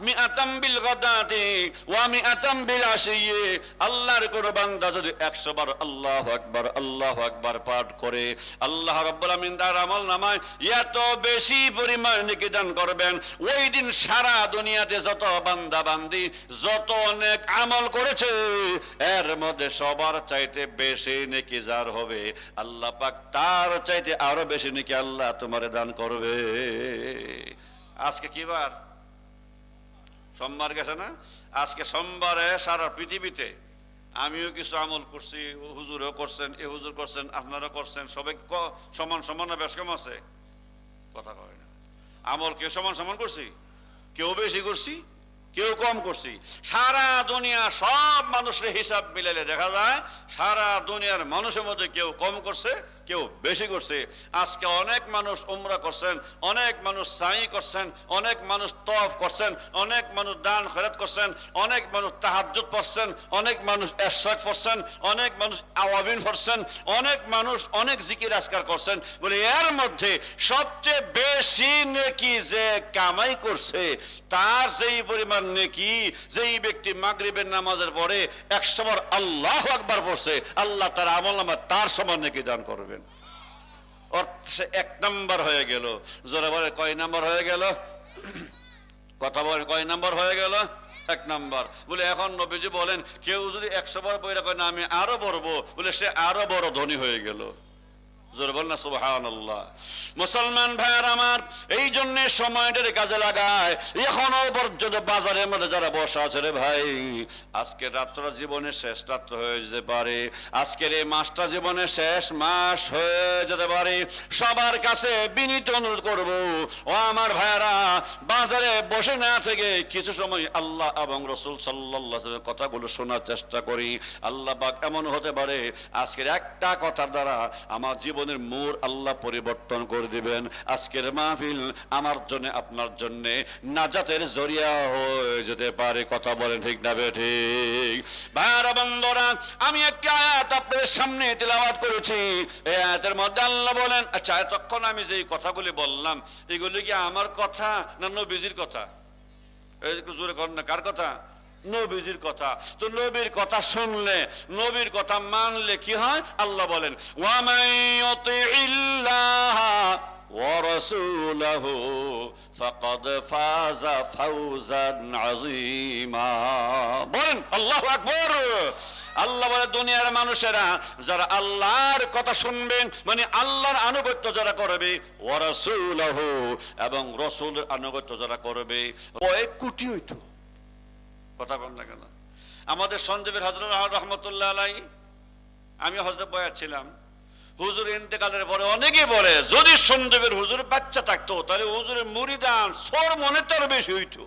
মিআতাম বিল গাদাতি ওয়া মিআতাম বিল আশিয়্যি, আল্লাহর কোন বান্দা যদি 100 বার আল্লাহু আকবার আল্লাহু আকবার পাঠ করে, আল্লাহ রাব্বুল আমিন তার আমলনামায় এত বেশি পরিমাণ নেকি দান করবেন, ওই দিন সারা দুনিয়াতে যত বান্দা বান্দি যত অনেক আমল করেছে এর মধ্যে সবার চাইতে বেশি নেকি যার হবে, আল্লাহ পাক তার চাইতে আরো বেশি নেকি আল্লাহ তোমারে দান করবে। আজকে কি বার? সোমবার গেছে না? আজকে সোমবারে সারা পৃথিবীতে আমিও কিছু আমল করছি, হুজুরও করছেন, এ হুজুর করছেন, আপনারা করছেন, সবাই সমান সমান না বেশ কম আছে? কথা কয় না। আমল কেউ সমান সমান করছি? কেউ বেশি করছি, কেউ কম করছি। সারা দুনিয়া সব মানুষের হিসাব মিলাইলে দেখা যায় সারা দুনিয়ার মানুষের মধ্যে কেউ কম করছে, কেউ বেশি করছে। আজকে অনেক মানুষ উমরা করছেন, অনেক মানুষ সাই করছেন, অনেক মানুষ তওয়াফ করছেন, অনেক মানুষ দান খয়রাত করছেন, অনেক মানুষ তাহাজ্জুদ পড়ছেন, অনেক মানুষ ইশরাক পড়ছেন, অনেক মানুষ আওয়াবিন পড়ছেন, অনেক মানুষ অনেক জিকির আজকার করছেন। বলে এর মধ্যে সবচেয়ে বেশি নেকি যে কামাই করছে তার যেই পরিমাণ নেকি যেই ব্যক্তি মাগরিবের নামাজের পরে 100 বার আল্লাহু আকবার পড়ছে, আল্লাহ তার আমলনামা তার সমান নেকি দান করবেন। সে 1 নাম্বার হয়ে গেল। জোরে বলে কয় নাম্বার হয়ে গেল? কথা বলেন কয় নাম্বার হয়ে গেল? 1 নাম্বার। বলে এখন নবীজি বলেন কেউ যদি 100 বার পড়ে কয় না আমি আরো পড়বো, বলে সে আরো বড় ধনী হয়ে গেল। জোরে বল না সুবহানাল্লাহ। মুসলমান ভাইয়ার আমার, এই জন্য সময়টার কাজে লাগায়। এখনো পর্যন্ত বাজারের মধ্যে যারা বসা আছে রে ভাই, আজকের রাতটা জীবনের শেষ রাত্র হয়ে যেতে পারে, আজকের এই মাসটা জীবনের শেষ মাস হয়ে যেতে পারে। সবার কাছে বিনীত অনুরোধ করব, ও আমার ভাইয়ারা, বাজারে বসে না থেকে কিছু সময় আল্লাহ এবং রাসূল সাল্লাল্লাহু আলাইহি ওয়াসাল্লামের কথাগুলো শোনার চেষ্টা করি। আল্লাহ পাক এমন হতে পারে আজকের একটা কথার দ্বারা আমার জীবনের মোড় আল্লাহ পরিবর্তন করে দিবেন। আজকের মাহফিল আমার জন্য আপনার জন্য নাজাতের জরিয়া হয়ে যেতে পারে। কথা বলেন ঠিক না বেঠিক? ভাইরা বন্ধুরা, আমি একটা আয়াত আপনাদের সামনে তেলাওয়াত করেছি। এই আয়াতের মধ্যে আল্লাহ বলেন, আচ্ছা এতক্ষণ আমি যে কথাগুলি বললাম এগুলি কি আমার কথা না নবীজির কথা? এই জোরে করেন না, কার কথা? নবীজির কথা। তো নবীর কথা শুনলে, নবীর কথা মানলে কি হয়? আল্লাহ বলেন, ওয়া মাইয়ুতিইল্লাহ ওয়া রাসূলাহু ফাকাদ ফাযা ফাওজান আযীমা। বলেন আল্লাহু আকবার। আল্লাহ বলে দুনিয়ার মানুষেরা যারা আল্লাহর কথা শুনবেন, মানে আল্লাহর আনুগত্য যারা করবে, ওয়া রাসূলাহু এবং রাসূলের আনুগত্য যারা করবে, কয়েক কোটি হইতো। কথা বল না কেন? আমাদের সঞ্জীবের হযরত রহমতুল্লাহ আলাইহি, আমি হযরত বয়াত ছিলাম, হুজুর ইন্তেকালের পরে অনেকেই বলে যদি সঞ্জীবের হুজুর বাচ্চা থাকতো তাহলে হুজুরের মুরিদান সোর মনে তার বেশি হইতো।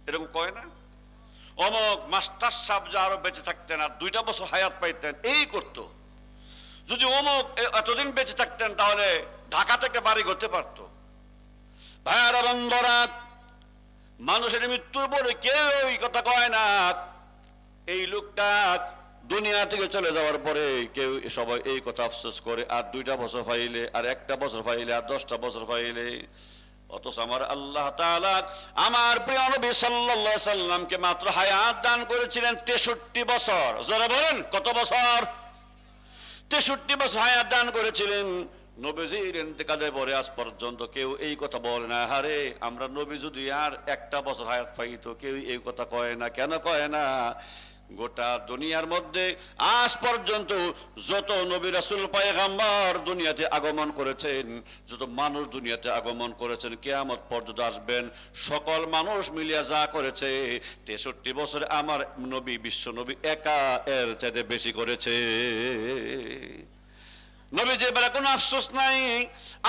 এরকম কয় না? অমক মাস্টার সাহেব যে আরো বেঁচে থাকতেন আর 2টা বছর হায়াত পাইতেন, এই করতো। যদি অমক এতদিন বেঁচে থাকতেন তাহলে ঢাকা থেকে বাড়ি করতে পারতো। ভাইয়ারা বন্ধুরা, মানুষের মৃত্যুর পরে কেউ এই কথা কয় না। এই লোকটা দুনিয়া থেকে চলে যাওয়ার পরে কেউ সবাই এই কথা আফসোস করে, আর 2টা বছর পাইলে, আর 1টা বছর পাইলে, আর 10টা বছর পাইলে। অথচ আমার আল্লাহ তাআলা আমার প্রিয় নবী সাল্লাল্লাহু আলাইহি সাল্লামকে মাত্র হায়াত দান করেছিলেন 63 বছর। যারা বলেন কত বছর? 63 বছর হায়াত দান করেছিলেন। নবীজির ইন্তেকালের পরে আজ পর্যন্ত কেউ এই কথা বলে না, আরে আমরা নবী যদি আর 1টা বছর হায়াত পাইতো, কেউ এই কথা কয় না। কেন কয় না? গোটা দুনিয়ার মধ্যে আজ পর্যন্ত যত নবী রাসূল পয়গম্বর দুনিয়াতে আগমন করেছেন, যত মানুষ দুনিয়াতে আগমন করেছেন, কিয়ামত পর্যন্ত আসবেন, সকল মানুষ মিলিয়া যা করেছে 63 বছরে আমার নবী, বিশ্ব নবী একা এর চাইতে বেশি করেছে। নবীজি বলে কোনো আফসোস নাই।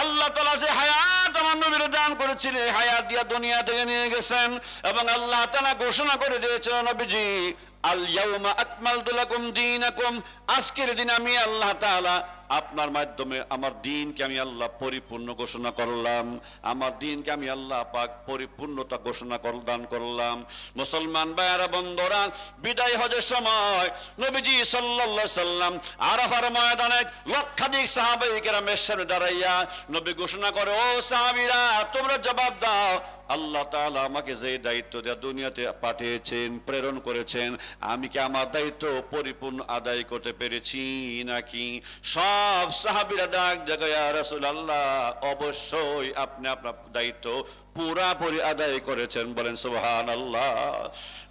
আল্লাহ তাআলা যে হায়াত আমার নবীর দান করেছিলেন, হায়াত দিয়া দুনিয়া থেকে নিয়ে গেছেন, এবং আল্লাহ তাআলা ঘোষণা করে দিয়েছেন, নবীজি আল ইয়াউমা আকমালতু লাকুম দীনাকুম, আজকের দিন আমি আল্লাহ তাআলা আপনার মাধ্যমে আমার দিনকে আমি আল্লাহ পরিপূর্ণ ঘোষণা করলাম, আমার দিনকে আমি আল্লাহ পাক পরিপূর্ণতা ঘোষণা দান করলাম। মুসলমান ভাইয়েরা বন্ধুরা, বিদায় হজের সময় নবীজি সাল্লাল্লাহু আলাইহি সাল্লাম আরাফার ময়দানে লক্ষাধিক সাহাবায়ে কেরামের সামনে দাঁড়াইয়া নবী ঘোষণা করে, ও সাহাবীরা তোমরা জবাব দাও, আল্লাহ তাআলা আমাকে যে দায়িত্ব দিয়ে দুনিয়াতে পাঠিয়েছেন, প্রেরণ করেছেন, আমি কি আমার দায়িত্ব পরিপূর্ণ আদায় করতে পেরেছি নাকি? সব সাহাবীরা ডাক জাগায়, ইয়া রাসূলুল্লাহ অবশ্যই আপনি আপনার দায়িত্ব পুরাপুরি আদায় করেছেন, বলেন সুবহানাল্লাহ।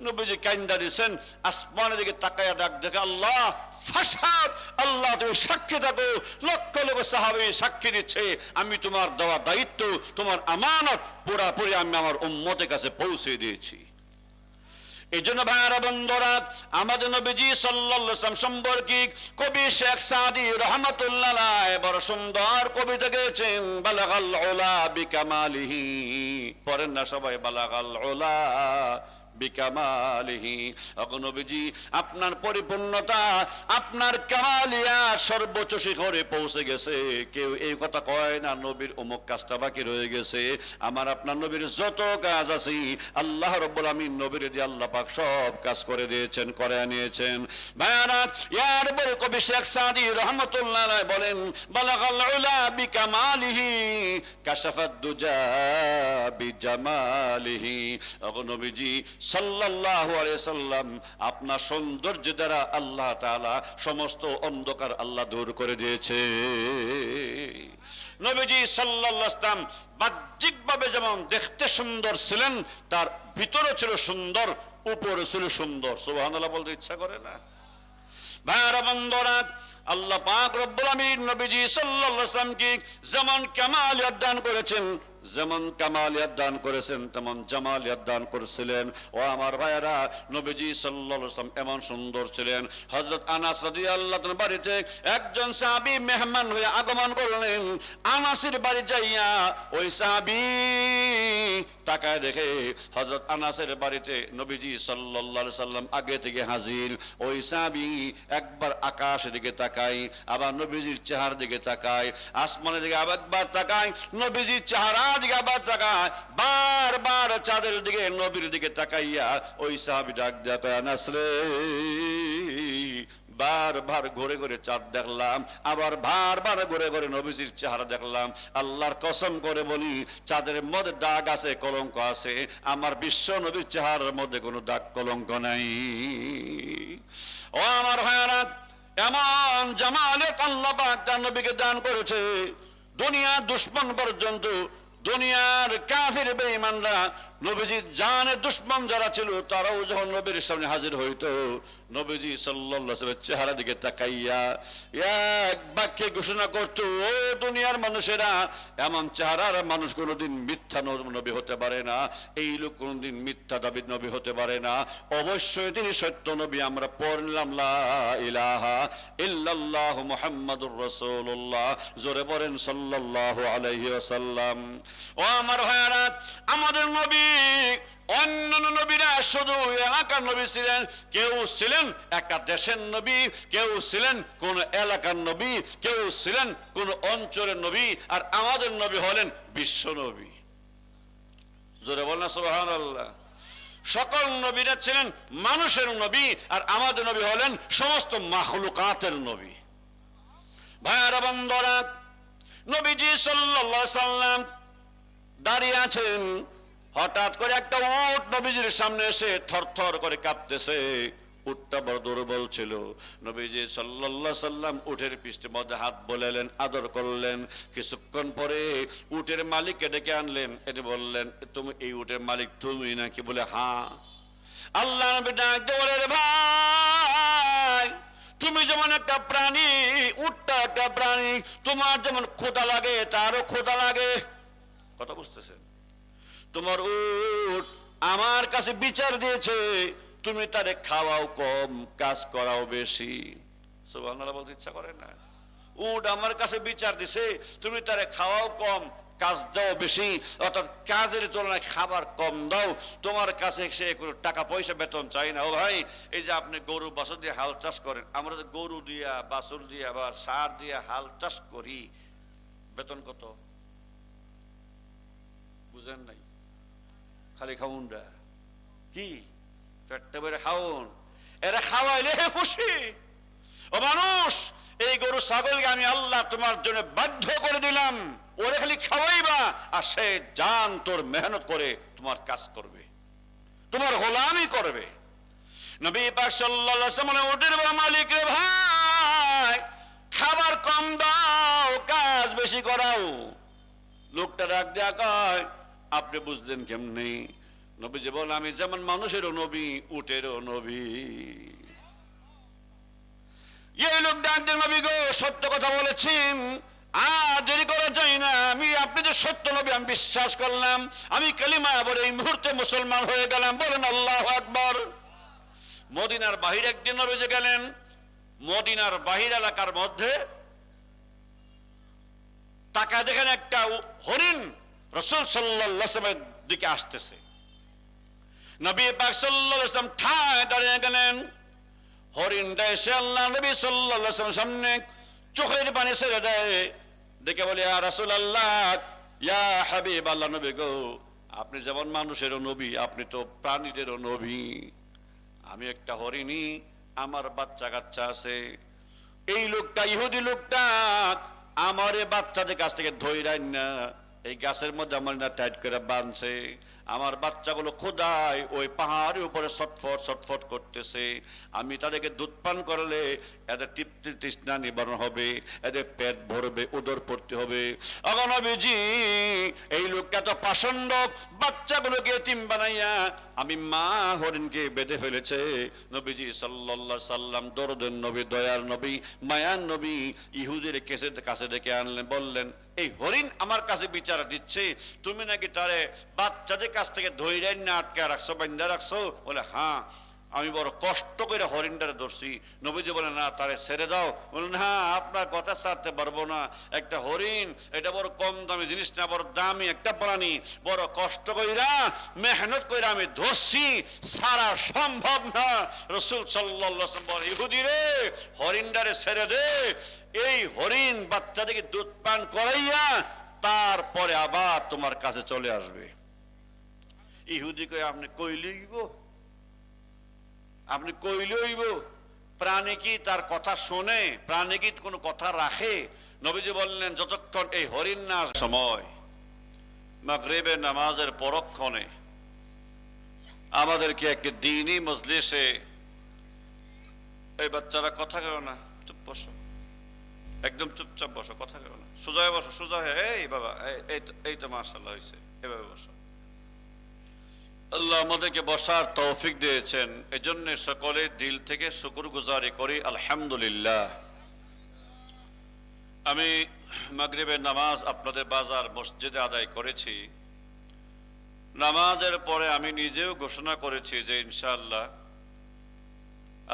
নবীজি কান্দা দিয়েছেন, আসমানের দিকে তাকায়া ডাক দেখে, আল্লাহ ফাশহাদ, আল্লাহ তুমি সাক্ষী থাকো, লক্ষ লক্ষ সাহাবী সাক্ষী দিচ্ছে আমি তোমার দেওয়া দায়িত্ব, তোমার আমানত পুরাপুরি আমি আমার উম্মতের কাছে পৌঁছে দিয়েছি। এই জন্য ভাইয়ারা বন্ধুরা, আমাদের নবীজি সাল্লাল্লাহু আলাইহি ওয়াসাল্লাম সম্পর্কে কবি শেখ সাদি রাহমাতুল্লাহ আলাইহি বড় সুন্দর কবিতা গেয়েছেন, বালাগাল উলা বিকামালিহি। পড়েন না সবাই, বালাগাল উলা বিকামালিহি। নবীজি আপনার পরিপূর্ণতা, আপনার কামালিয়া সর্বোচ্চ শিখরে পৌঁছে গেছে। কেউ এই কথা কয় না নবীর অমুক কাজটা বাকি রয়ে গেছে। আমার আপনার নবীর যত কাজ আছে আল্লাহ রাব্বুল আমিন নবীর দিয়ে আল্লাহ পাক সব কাজ করে দিয়েছেন, করে আনিয়েছেন। ভাইয়ারা, ইয়ার বড় কবি শেখ সাদি রাহমাতুল্লাহ আলাইহি বলেন, বালাগাল উলা বিকামালিহি কাশাফাদ দুজা বিজামালিহি। নবীজি সাল্লাল্লাহু আলাইহি সাল্লাম আপনার সৌন্দর্য দ্বারা আল্লাহ তাআলা সমস্ত অন্ধকার আল্লাহ দূর করে দিয়েছে। নবীজি সাল্লাল্লাহু আলাইহি সাল্লাম বাহ্যিকভাবে যেমন দেখতে সুন্দর ছিলেন, তার ভিতরে ছিল সুন্দর, উপরে ছিল সুন্দর। সুবহানাল্লাহ বলতে ইচ্ছা করে না? ভাইরা বন্ধুরা, আল্লাহ পাক রব্বুল আমিন নবীজি সাল্লাল্লাহু আলাইহি ওয়াসাল্লামকে যেমন কামালিয়াত দান করেছেন, যেমন কামালিয়াত দান করেছেন তেমন জামালিয়াত দান করেছিলেন। ও আমার ভাইয়েরা, নবীজি সাল্লাল্লাহু আলাইহি ওয়াসাল্লাম এমন সুন্দর ছিলেন। হযরত আনাস রাদিয়াল্লাহু তাআলার বাড়িতে একজন সাহাবী মেহমান হয়ে আগমন করলেন। আনাসের বাড়ি যাইয়া ওই সাহাবী তাকায় দেখে হযরত আনাসের বাড়িতে নবীজি সাল্লাল্লাহু আলাইহি ওয়াসাল্লাম আগে থেকে হাজির। ওই সাহাবী একবার আকাশের দিকে তাকায়, আবার নবীজির চেহারার দিকে তাকায়, আসমানের দিকে আবার একবার তাকায়, নবীজির চেহারা দিকে আবার তাকায়, বারবার চাঁদের দিকে নবীর দিকে তাকাইয়া ওই সাহাবী ডাক দেয়া কয়, আনাস রে, বারবার ঘুরে ঘুরে চাঁদ দেখলাম, আবার বারবার ঘুরে ঘুরে নবীজির চেহারা দেখলাম। আল্লাহর কসম করে বলি, চাঁদের মধ্যে দাগ আছে, কলঙ্ক আছে, আমার বিশ্ব নবীর চেহারার মধ্যে কোনো দাগ কলঙ্ক নাই। ও আমার ভাইয়েরা, এমন জামালিয়াত আল্লাহ পাক তার নবীকে দান করেছে, দুনিয়ার দুশমন পর্যন্ত, দুনিয়ার কাফির বেঈমানরা, নবীজির জানের দুশমন যারা ছিল তারাও যখন নবীর সামনে হাজির হইতো, নবীজি সাল্লাল্লাহু আলাইহি ওয়াসাল্লামের চেহারা দিকে তাকাইয়া এক বাক্যে ঘোষণা করত, ও দুনিয়ার মানুষেরা, এমন চেহারার মানুষ কোনোদিন মিথ্যা নবী হতে পারে না, এই লোক কোনোদিন মিথ্যা দাবি নবী হতে পারে না, অবশ্যই তিনি সত্য নবী। আমরা পড়লাম লা ইলাহা ইল্লাল্লাহু মুহাম্মাদুর রাসূলুল্লাহ, জোরে পড়েন সাল্লাল্লাহু আলাইহি ওয়াসাল্লাম। ও আমার ভাইয়েরা, আমাদের নবী অন্যান্য নবীরা শুধু এলাকার নবী ছিলেন, কেউ ছিলেন একটা দেশের নবী, কেউ ছিলেন কোন এলাকার নবী, কেউ ছিলেন কোন অঞ্চলের নবী, আর আমাদের নবী হলেন বিশ্ব নবী। জোরে বলেন সুবহানাল্লাহ। সকল নবীরা ছিলেন মানুষের নবী, আর আমাদের নবী হলেন সমস্ত মাখলুকাতের নবী। ভাইরা বন্ধুরা, নবীজি সাল্লাল্লাহু আলাইহি ওয়াসাল্লাম দাঁড়িয়ে আছেন, হঠাৎ করে একটা উট নবীজির সামনে এসে থরথর করে কাঁপতেছে। উটটা বড় দুর্বল ছিল। নবীজি সাল্লাল্লাহু আলাইহি সাল্লাম উটের পিঠের মধ্যে হাত বোলালেন, আদর করলেন। কিছুক্ষণ পরে উটের মালিককে ডেকে আনলেন, এটা বললেন, তুমি এই উটের মালিক তুমি নাকি? বলে হ্যাঁ। আল্লাহ নবী ডাক দিয়ে বলে, রে ভাই, তুমি যেমন একটা প্রাণী, উটটা একটা প্রাণী, তোমার যেমন ক্ষুধা লাগে তারও ক্ষুধা লাগে। কথা বুঝতেছেন? তোমার উট আমার কাছে বিচার দিয়েছে, তুমি তারে খাওয়াও কম, কাজ করাও বেশি। সুবহানাল্লাহ বলতে ইচ্ছা করে না? উট আমার কাছে বিচার দিছে, তুমি তারে খাওয়াও কম, কাজ দাও বেশি, অর্থাৎ কাজের তুলনায় খাবার কম দাও, তোমার কাছে সে কোনো টাকা পয়সা বেতন চাই না। ও ভাই, এই যে আপনি গরু বাছুর দিয়ে হাল চাষ করেন, আমরা যে গরু দিয়া বাছুর দিয়া বা সার দিয়া হাল চাষ করি, বেতন কত বুঝেন নাই? খালি খাউনটা কি পেটটা বেড়ে খাউন, এরা খাওয়াইলে খুশি। ও মানুষ, এই গরু ছাগলকে আমি আল্লাহ তোমার জন্য বাধ্য করে দিলাম, ওরে খালি খাওয়াইবা, আর সে জান তোর মেহনত করে তোমার কাজ করবে, তোমার গোলামি করবে। নবী পাক সাল্লাল্লাহু আলাইহি ওয়াসাল্লাম ওদের মালিক রে ভাই, খাবার কম দাও, কাজ বেশি করাও। লোকটা রাগ দেয়া কয়, আপনি বুঝলেন কেমনি? নবীজি বলেন, আমি যেমন মানুষেরও নবী, উটেরও নবী। এই লোক ডাক দেন, নবী গো, সত্য কথা বলেছেন, আর দেরি করা যায় না, আমি আপনি যে সত্য নবী আমি বিশ্বাস করলাম, আমি কালিমা বলে এই মুহূর্তে মুসলমান হয়ে গেলাম। বলেন আল্লাহু আকবার। মদিনার বাহির একদিন নবীজি গেলেন, মদিনার বাহির এলাকার মধ্যে তাকায় দেখেন একটা হরিণ রাসূল সাল্লাল্লাহু আলাইহি ওয়াসাল্লামের দিকে আসতেছে। নবী পাক সাল্লাল্লাহু আলাইহি ওয়াসাল্লাম ঠায় দাঁড়িয়ে গেলেন। হরিণটা এসে আল্লাহ নবী সাল্লাল্লাহু আলাইহি ওয়াসাল্লামের সামনে চোখের পানি ছেড়ে দেয়, দেখে বলে, ইয়া রাসূলুল্লাহ, ইয়া হাবিবাল্লাহ, নবী গো, আপনি যেমন মানুষেরও নবী, আপনি তো প্রাণীদেরও নবী। আমি একটা হরিণী, আমার বাচ্চা কাচ্চা আছে। এই লোকটা, ইহুদি লোকটা, আমার বাচ্চাদের কাছ থেকে ধইরাই না, এই গাছের মধ্যে আমার না টাইট করে বাঁধছে। আমার বাচ্চাগুলো খোদায় ওই পাহাড়ের উপরে ছটফট ছটফট করতেছে। আমি তাদেরকে দুধ পান করলে এদের তৃপ্তি তৃষ্ণা নিবারণ হবে, এদের পেট ভরবে, উদর পড়তে হবে। নবীজি, এই লোকটা তো পাষণ্ড, বাচ্চাগুলোকে এতিম বানাইয়া আমি মা হরিণকে বেঁধে ফেলেছে। নবীজি সাল্লাল্লাহু আলাইহি সাল্লাম, দরদের নবী, দয়ার নবী, মায়ার নবী, ইহুদের কাছে ডেকে আনলেন, বললেন, এই হরিণ আমার কাছে বিচার দিচ্ছে, তুমি নাকি তারে বাচ্চাদের কাছ থেকে ধইরাই না আটকে রাখছো, বান্ধা রাখছো। বলে, হ্যাঁ, আমি বড় কষ্ট করে হরিণটারে ধরছি। নবীজি বলে, না, তারে ছেড়ে দাও। বললেন, হ্যাঁ, আপনার কথা ছাড়তে পারবো না, একটা হরিণ, এটা বড় কম দামি জিনিস না, বড় দামি একটা প্রাণী, বড় কষ্ট কইরা মেহনত কইরা আমি ধরছি, সারা সম্ভব না। রাসূল সাল্লাল্লাহু আলাইহি ওয়াসাল্লাম বলে, ইহুদি রে, হরিণটারে ছেড়ে দে। এই হরিণ বাচ্চাদেরকে দুধ পান করাইয়া তারপরে আবার তোমার কাছে চলে আসবে। ইহুদি কই, আপনি কইলেইব, আপনি কইলেইব। প্রাণী কি তার কথা শোনে? প্রাণী কি কোনো কথা রাখে? নবীজি বললেন, যতক্ষণ এই হরিণ না সময় মাগরিবের নামাজের পরক্ষণে আমাদেরকে একটি দ্বীনি মজলিসে, এই বাচ্চারা কথা কেউ না, চুপ বসো, একদম চুপচাপ বসো, কথা কেউ না, সোজা হয়ে বসো, সোজা হয়ে, এই বাবা, এই তো মাশাআল্লাহ হয়েছে, এভাবে বসো। আল্লাহ আমাদেরকে বসার তৌফিক দিয়েছেন, এজন্য সকলে দিল থেকে শুকরগুজারি করি, আলহামদুলিল্লাহ। আমি মাগরিবের নামাজ আপনাদের বাজার মসজিদে আদায় করেছি। নামাজের পরে আমি নিজেও ঘোষণা করেছি যে ইনশাআল্লাহ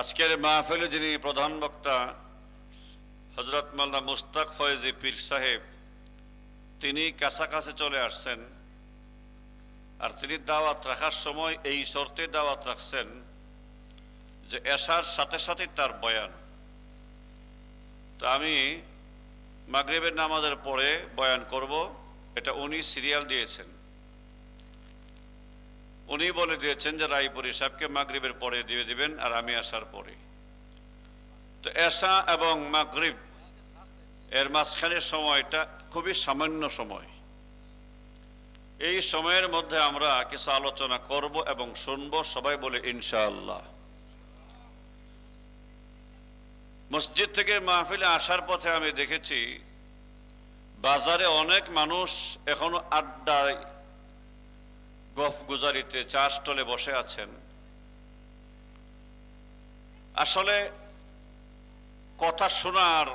আজকের মাহফিলে যিনি প্রধান বক্তা হযরত মাওলানা মুস্তাক ফয়েজি পীর সাহেব, তিনি কাছাকাছি চলে আসছেন, আর তিনি দাওয়াত রাখার সময় এই শর্তে দাওয়াত রাখছেন যে এশার সাথে সাথে তার বয়ান। তো আমি মাগরিবের নামাজের পরে বয়ান করব, এটা উনি সিরিয়াল দিয়েছেন। উনি বলে দিয়েছেন যে রায়পুরী সাহেবকে মাগরিবের পরে দিয়ে দিবেন, আর আমি আসার পরে। তো এশা এবং মাগরিব এর মাঝখানের সময়টা খুবই সামান্য সময়। এই সময়ের মধ্যে আমরা কিছু আলোচনা করব এবং শুনব, সবাই বলে ইনশাআল্লাহ। মসজিদ থেকে মাহফিলে আসার পথে আমি দেখেছি বাজারে অনেক মানুষ এখনো আড্ডায়, গফ গুজারিতে, চা স্টলে বসে আছেন। আসলে কথা শোনার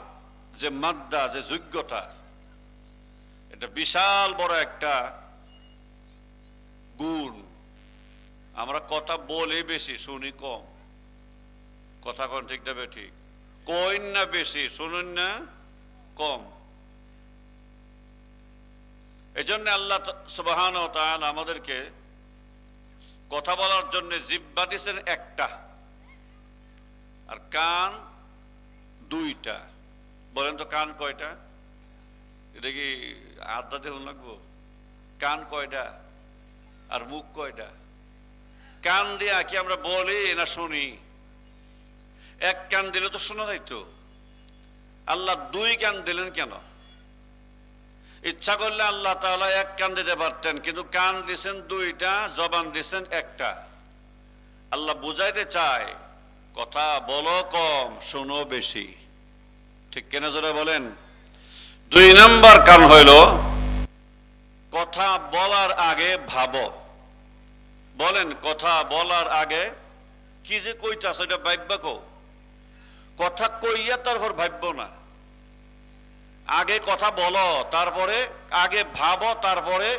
যে মাদ্দা, যে যোগ্যতা, এটা বিশাল বড় একটা গুণ। আমরা কথা বলি বেশি, শুনি কম। কথা কোন ঠিক না ঠিক? কইন না বেশি, শুনুন না কম। এজন্য আল্লাহ সুবহানাহু ওয়া তাআলা আমাদেরকে কথা বলার জন্য জিহ্বা দিয়েছেন একটা, আর কান দুইটা। বলেন তো কান কয়টা? এটা কি আড্ডা দেহ লাগবো? কান কয়টা আর মুখ কয়টা? কান দিয়া কি আমরা বলি না শুনি? এক কান দিলে তো শোনা যাইতো, আল্লাহ দুই কান দিলেন কেন? ইচ্ছা করলে আল্লাহ তাআলা এক কান দিতে পারতেন, কিন্তু কান দিছেন দুইটা, জবান দিছেন একটা। আল্লাহ বুঝাইতে চায় কথা বলো কম, শোনো বেশি। ঠিক কেনা জোরে বলেন? 2 নাম্বার কান হইল কথা বলার আগে ভাবো। বলেন, কথা বলার আগে কি যে কইতাছ এটা ভাববা কও। কথা কইয়া তারপর ভাববো না, আগে কথা বলো, তারপরে আগে ভাবো, তারপরে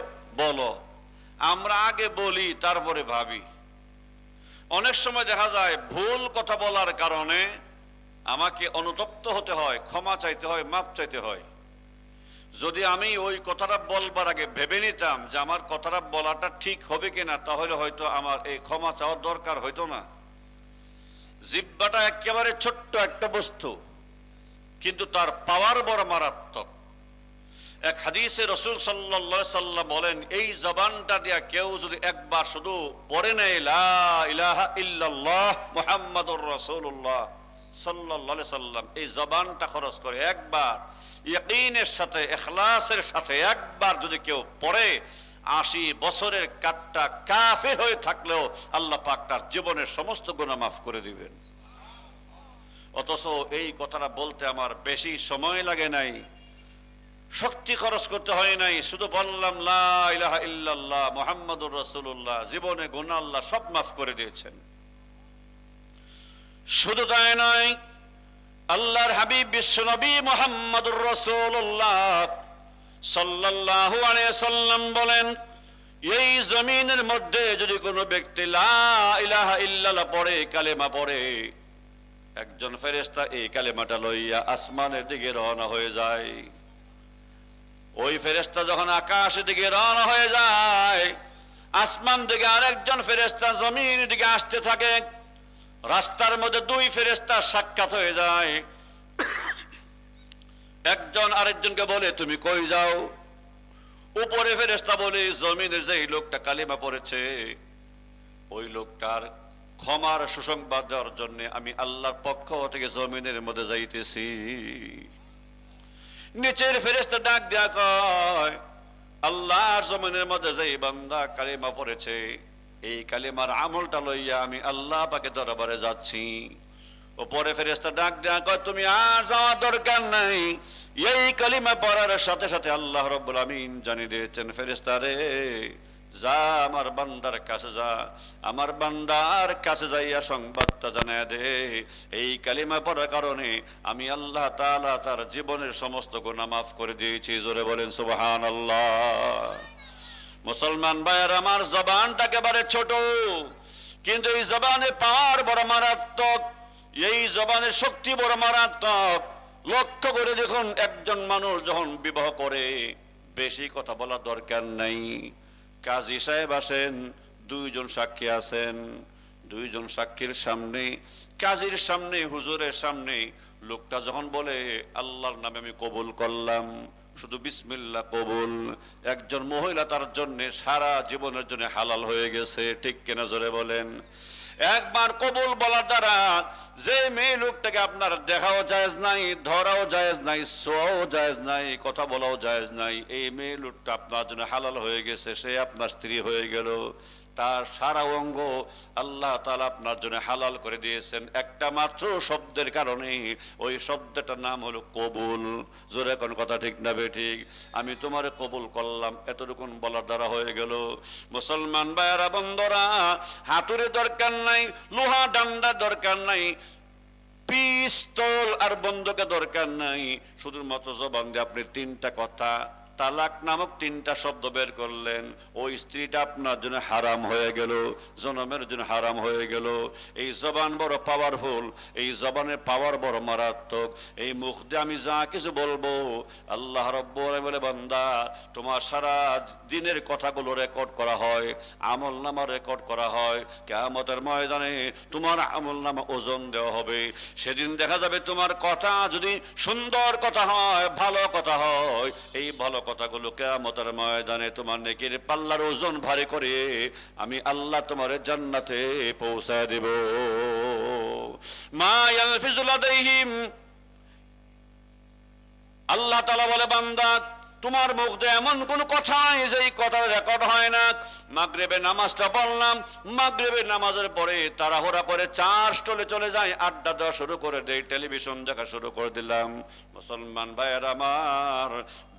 বলো। আমরা আগে বলি তারপরে ভাবি। অনেক সময় দেখা যায় ভুল কথা বলার কারণে আমাকে অনুতপ্ত হতে হয়, ক্ষমা চাইতে হয়, মাফ চাইতে হয়। যদি আমি ওই কথাটা বলবার আগে ভেবে নিতাম যে আমার কথাটা বলাটা ঠিক হবে কিনা, তাহলে হয়তো আমার এই ক্ষমা চাওয়ার দরকার হইতো না। জিহ্বাটা একেবারে ছোট্ট একটা বস্তু, কিন্তু তার পাওয়ার বড় মারাত্মক। এক হাদিসে রাসূল সাল্লাল্লাহু আলাইহি সাল্লাম বলেন, এই জবানটা দিয়া কেউ যদি একবার শুধু পড়ে নেয় লা ইলাহা ইল্লাল্লাহ মুহাম্মাদুর রাসূলুল্লাহ সাল্লাল্লাহু আলাইহি সাল্লাম, এই জবানটা খরচ করে একবার ইয়াকিনের সাথে, ইখলাসের সাথে একবার যদি কেউ পড়ে, 80 বছরের কাটটা কাফের হয়ে থাকলেও আল্লাহ পাক তার জীবনের সমস্ত গুনাহ মাফ করে দিবেন। অথচ এই কথাটা বলতে আমার বেশি সময় লাগে নাই, শক্তি খরচ করতে হয় নাই, শুধু বললাম লা ইলাহা ইল্লাল্লাহ মুহাম্মাদুর রাসূলুল্লাহ, জীবনে গুনাহ আল্লাহ সব মাফ করে দিয়েছেন। শুধু তাই নয়, আল্লাহর হাবিব বিশ্বনবী মুহাম্মাদুর রাসূলুল্লাহ সাল্লাল্লাহু আলাইহি সাল্লাম বলেন, এই জমিনের মধ্যে যদি কোনো ব্যক্তি লা ইলাহা ইল্লাল্লাহ পড়ে, কালেমা পড়ে, একজন ফেরেশতা এই কালেমাটা লইয়া আসমানের দিকে রওনা হয়ে যায়। ওই ফেরেশতা যখন আকাশের দিকে রওনা হয়ে যায়, আসমান থেকে আরেকজন ফেরেশতা জমিনের দিকে আসতে থাকে। রাস্তার মধ্যে 2 ফেরেশতা সাক্ষাৎ হয়ে যায়। একজন আরেকজনকে বলে, তুমি কই যাও? উপরে ফেরেশতা বলে, জমিনের যে লোকটা কালিমা পড়েছে, ওই লোকটার ক্ষমার সুসংবাদ দেওয়ার জন্য আমি আল্লাহর পক্ষ থেকে জমিনের মধ্যে যাইতেছি। নিচের ফেরেশতা ডাক দেয়া কয়, আল্লাহর জমিনের মধ্যে যেই বান্দা কালিমা পড়েছে, এই কালিমার আমলটা লইয়া আমি আল্লাহ পাকের দরবারে যাচ্ছি। উপরে ফেরেশতা ডাক দেয়া কয়, তুমি আর যাওয়ার দরকার নাই। এই কালিমা পড়ার সাথে সাথে আল্লাহ রাব্বুল আমিন জানিয়ে দিয়েছেন, ফেরেশতা রে, যা আমার বান্দার কাছে যা, আমার বান্দার কাছে যাইয়া সংবাদটা জানায় দে, এই কালিমা পড়ার কারণে আমি আল্লাহ তাআলা তার জীবনের সমস্ত গুনাহ মাফ করে দিয়েছি। জোরে বলেন সুবহানাল্লাহ। মুসলমান ভাইয়ের আমার, জবানটা একেবারে ছোট, কিন্তু এই জবানে পাওয়ার বড় মারাত্মক, এই জবানের শক্তি বড় মারাত্মক। লক্ষ্য করে দেখুন, একজন মানুষ যখন বিবাহ করে, বেশি কথা বলার দরকার নাই। কাজী সাহেব আসেন, 2 জন সাক্ষী আছেন, 2 জন সাক্ষীর সামনে, কাজীর সামনে, হুজুরের সামনে লোকটা যখন বলে আল্লাহর নামে আমি কবুল করলাম, শুধু বিসমিল্লাহ কবুল, একজন মহিলা তার জন্য সারা জীবনের জন্য হালাল হয়ে গেছে। ঠিক কিনা জোরে বলেন? একবার কবুল বলার দ্বারা যে মেয়ে লোকটাকে আপনার দেখাও জায়েজ নাই, ধরাও জায়েজ নাই, ছোঁয়াও জায়েজ নাই, কথা বলাও জায়েজ নাই, এই মেয়ে লোকটা আপনার জন্য হালাল হয়ে গেছে, সে আপনার স্ত্রী হয়ে গেল। তার সারা অঙ্গ আল্লাহ তাআলা আপনার জন্য হালাল করে দিয়েছেন একটা মাত্র শব্দের কারণে। ওই শব্দটার নাম হলো কবুল। জোরে কোন কথা ঠিক না বেঠিক? আমি তোমারে কবুল করলাম, এতটুকুন বলার দ্বারা হয়ে গেল। মুসলমান ভাইয়েরা বন্ধুরা, হাতুড়ি দরকার নাই, লোহা ডান্ডা দরকার নাই, পিস্তল আর বন্দুকের দরকার নাই, শুধুমাত্র জবান দিয়ে আপনি 3টা কথা তালাক নামক 3টা শব্দ বের করলেন, ওই স্ত্রীটা আপনার জন্য হারাম হয়ে গেল, জনমের জন্য হারাম হয়ে গেল। এই জবান বড় পাওয়ারফুল, এই জবানের পাওয়ার বড় মারাত্মক। এই মুখ দিয়ে আমি যা কিছু বলবো, আল্লাহ রাব্বুল আলামিন বলে, বান্দা তোমার সারা দিনের কথাগুলো রেকর্ড করা হয়, আমল নামা রেকর্ড করা হয়। কিয়ামতের ময়দানে তোমার আমল নামা ওজন দেওয়া হবে। সেদিন দেখা যাবে তোমার কথা যদি সুন্দর কথা হয়, ভালো কথা হয়, এই ভালো কথাগুলো কিয়ামতের ময়দানে তোমার নেকির পাল্লার ওজন ভারী করে আমি আল্লাহ তোমার জান্নাতে পৌঁছায় দেব। মা ইয়ালফিজু লাদাইহিম, আল্লাহ তাআলা বলে, বান্দা তোমার মুখ দিয়ে এমন কোন কথা নাই যে এই কথা রেকর্ড হয় না। মাগরিবের নামাজটা পড়লাম, মাগরিবের নামাজের পরে তাড়াহুড়া করে চার স্টলে চলে যায়, আড্ডা দেওয়া শুরু করে দেয়, টেলিভিশন দেখা শুরু করে দিলাম। মুসলমান ভাইয়ের আমার,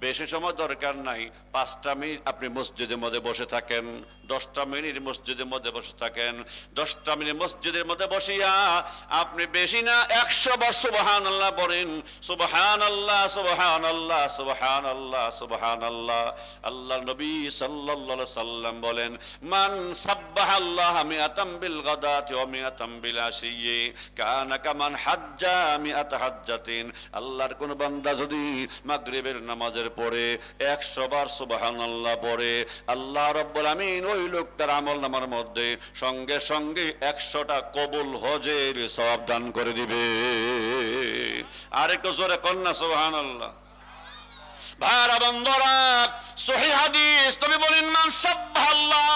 বেশি সময় দরকার নাই, 5টা মিনিট আপনি মসজিদের মধ্যে বসে থাকেন, 10টা মিনিট মসজিদের মধ্যে বসে থাকেন। 10টা মিনিট মসজিদের মধ্যে বসিয়া আপনি বেশি না 100 বার সুবহানাল্লাহ বলেন। সুবহানাল্লাহ, সুবহানাল্লাহ, সুবহানাল্লাহ, সুবহানাল্লাহ। আল্লাহ নবী সাল্লাল্লাহু আলাইহি সাল্লাম বলেন, মান সাব্বাহাল্লাহ মিআতাম বিল গাদাতি ওয়া মিআতাম বিল আশিয়্যি কানা কামান হাজ্জা মিআত হাজ্জাতিন। আল্লাহর কোন বান্দা যদি মাগরিবের নামাজের পরে 100 বার সুবহানাল্লাহ পড়ে, আল্লাহ রাব্বুল আমিন ওই লোকটার আমলনামার মধ্যে সঙ্গে সঙ্গে 100টা কবুল হজের সওয়াব দান করে দিবে। আরেকটু জোরে কন্যা সুবহানাল্লাহ। ভাইরা বন্ধুরা, সহিহ হাদিস, তুমি বলেন মান সাব্বাহাল্লাহ,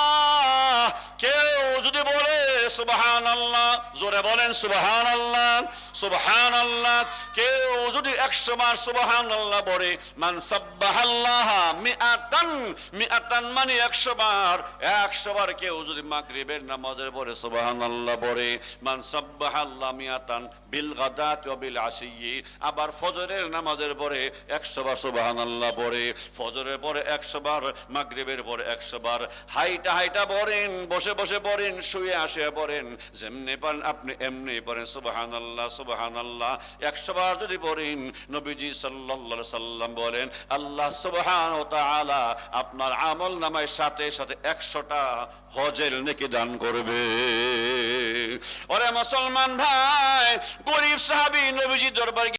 কেউ যদি বলে সুবহানাল্লাহ, জোরে বলেন সুবহানাল্লাহ, সুবহানাল্লাহ। কেউ যদি 100 বার সুবহানাল্লাহ বলে, মান সাব্বাহাল্লাহ মিআতান, মিআতান মানে 100 বার, 100 বার কেউ যদি মাগরিবের নামাজের পরে সুবহানাল্লাহ বলে, মান সাব্বাহাল্লাহ মিআতান বিল গাদাতি ওয়া বিল আশিয়্যি, আবার ফজরের নামাজের পরে 100 বার সুবহানাল্লাহ পড়ে, ফজরের পরে 100 বার, মাগরিবের পরে 100 বার, হাইটা হাইটা পড়েন, বসে বসে পড়েন, শুয়ে আসে পড়েন, যেমনি পারেন আপনি এমনি পড়েন সুবহানাল্লাহ, সুবহানাল্লাহ। 100 বার যদি পড়েন, নবীজি সাল্লাল্লাহু আলাইহি সাল্লাম বলেন, আল্লাহ সুবহানাহু ওয়া তাআলা আপনার আমল নামায় সাথে সাথে 100টা হজের নেকি দান করবে। ওরে মুসলমান ভাই, গরিব সাহাবী নবীজি দরবারে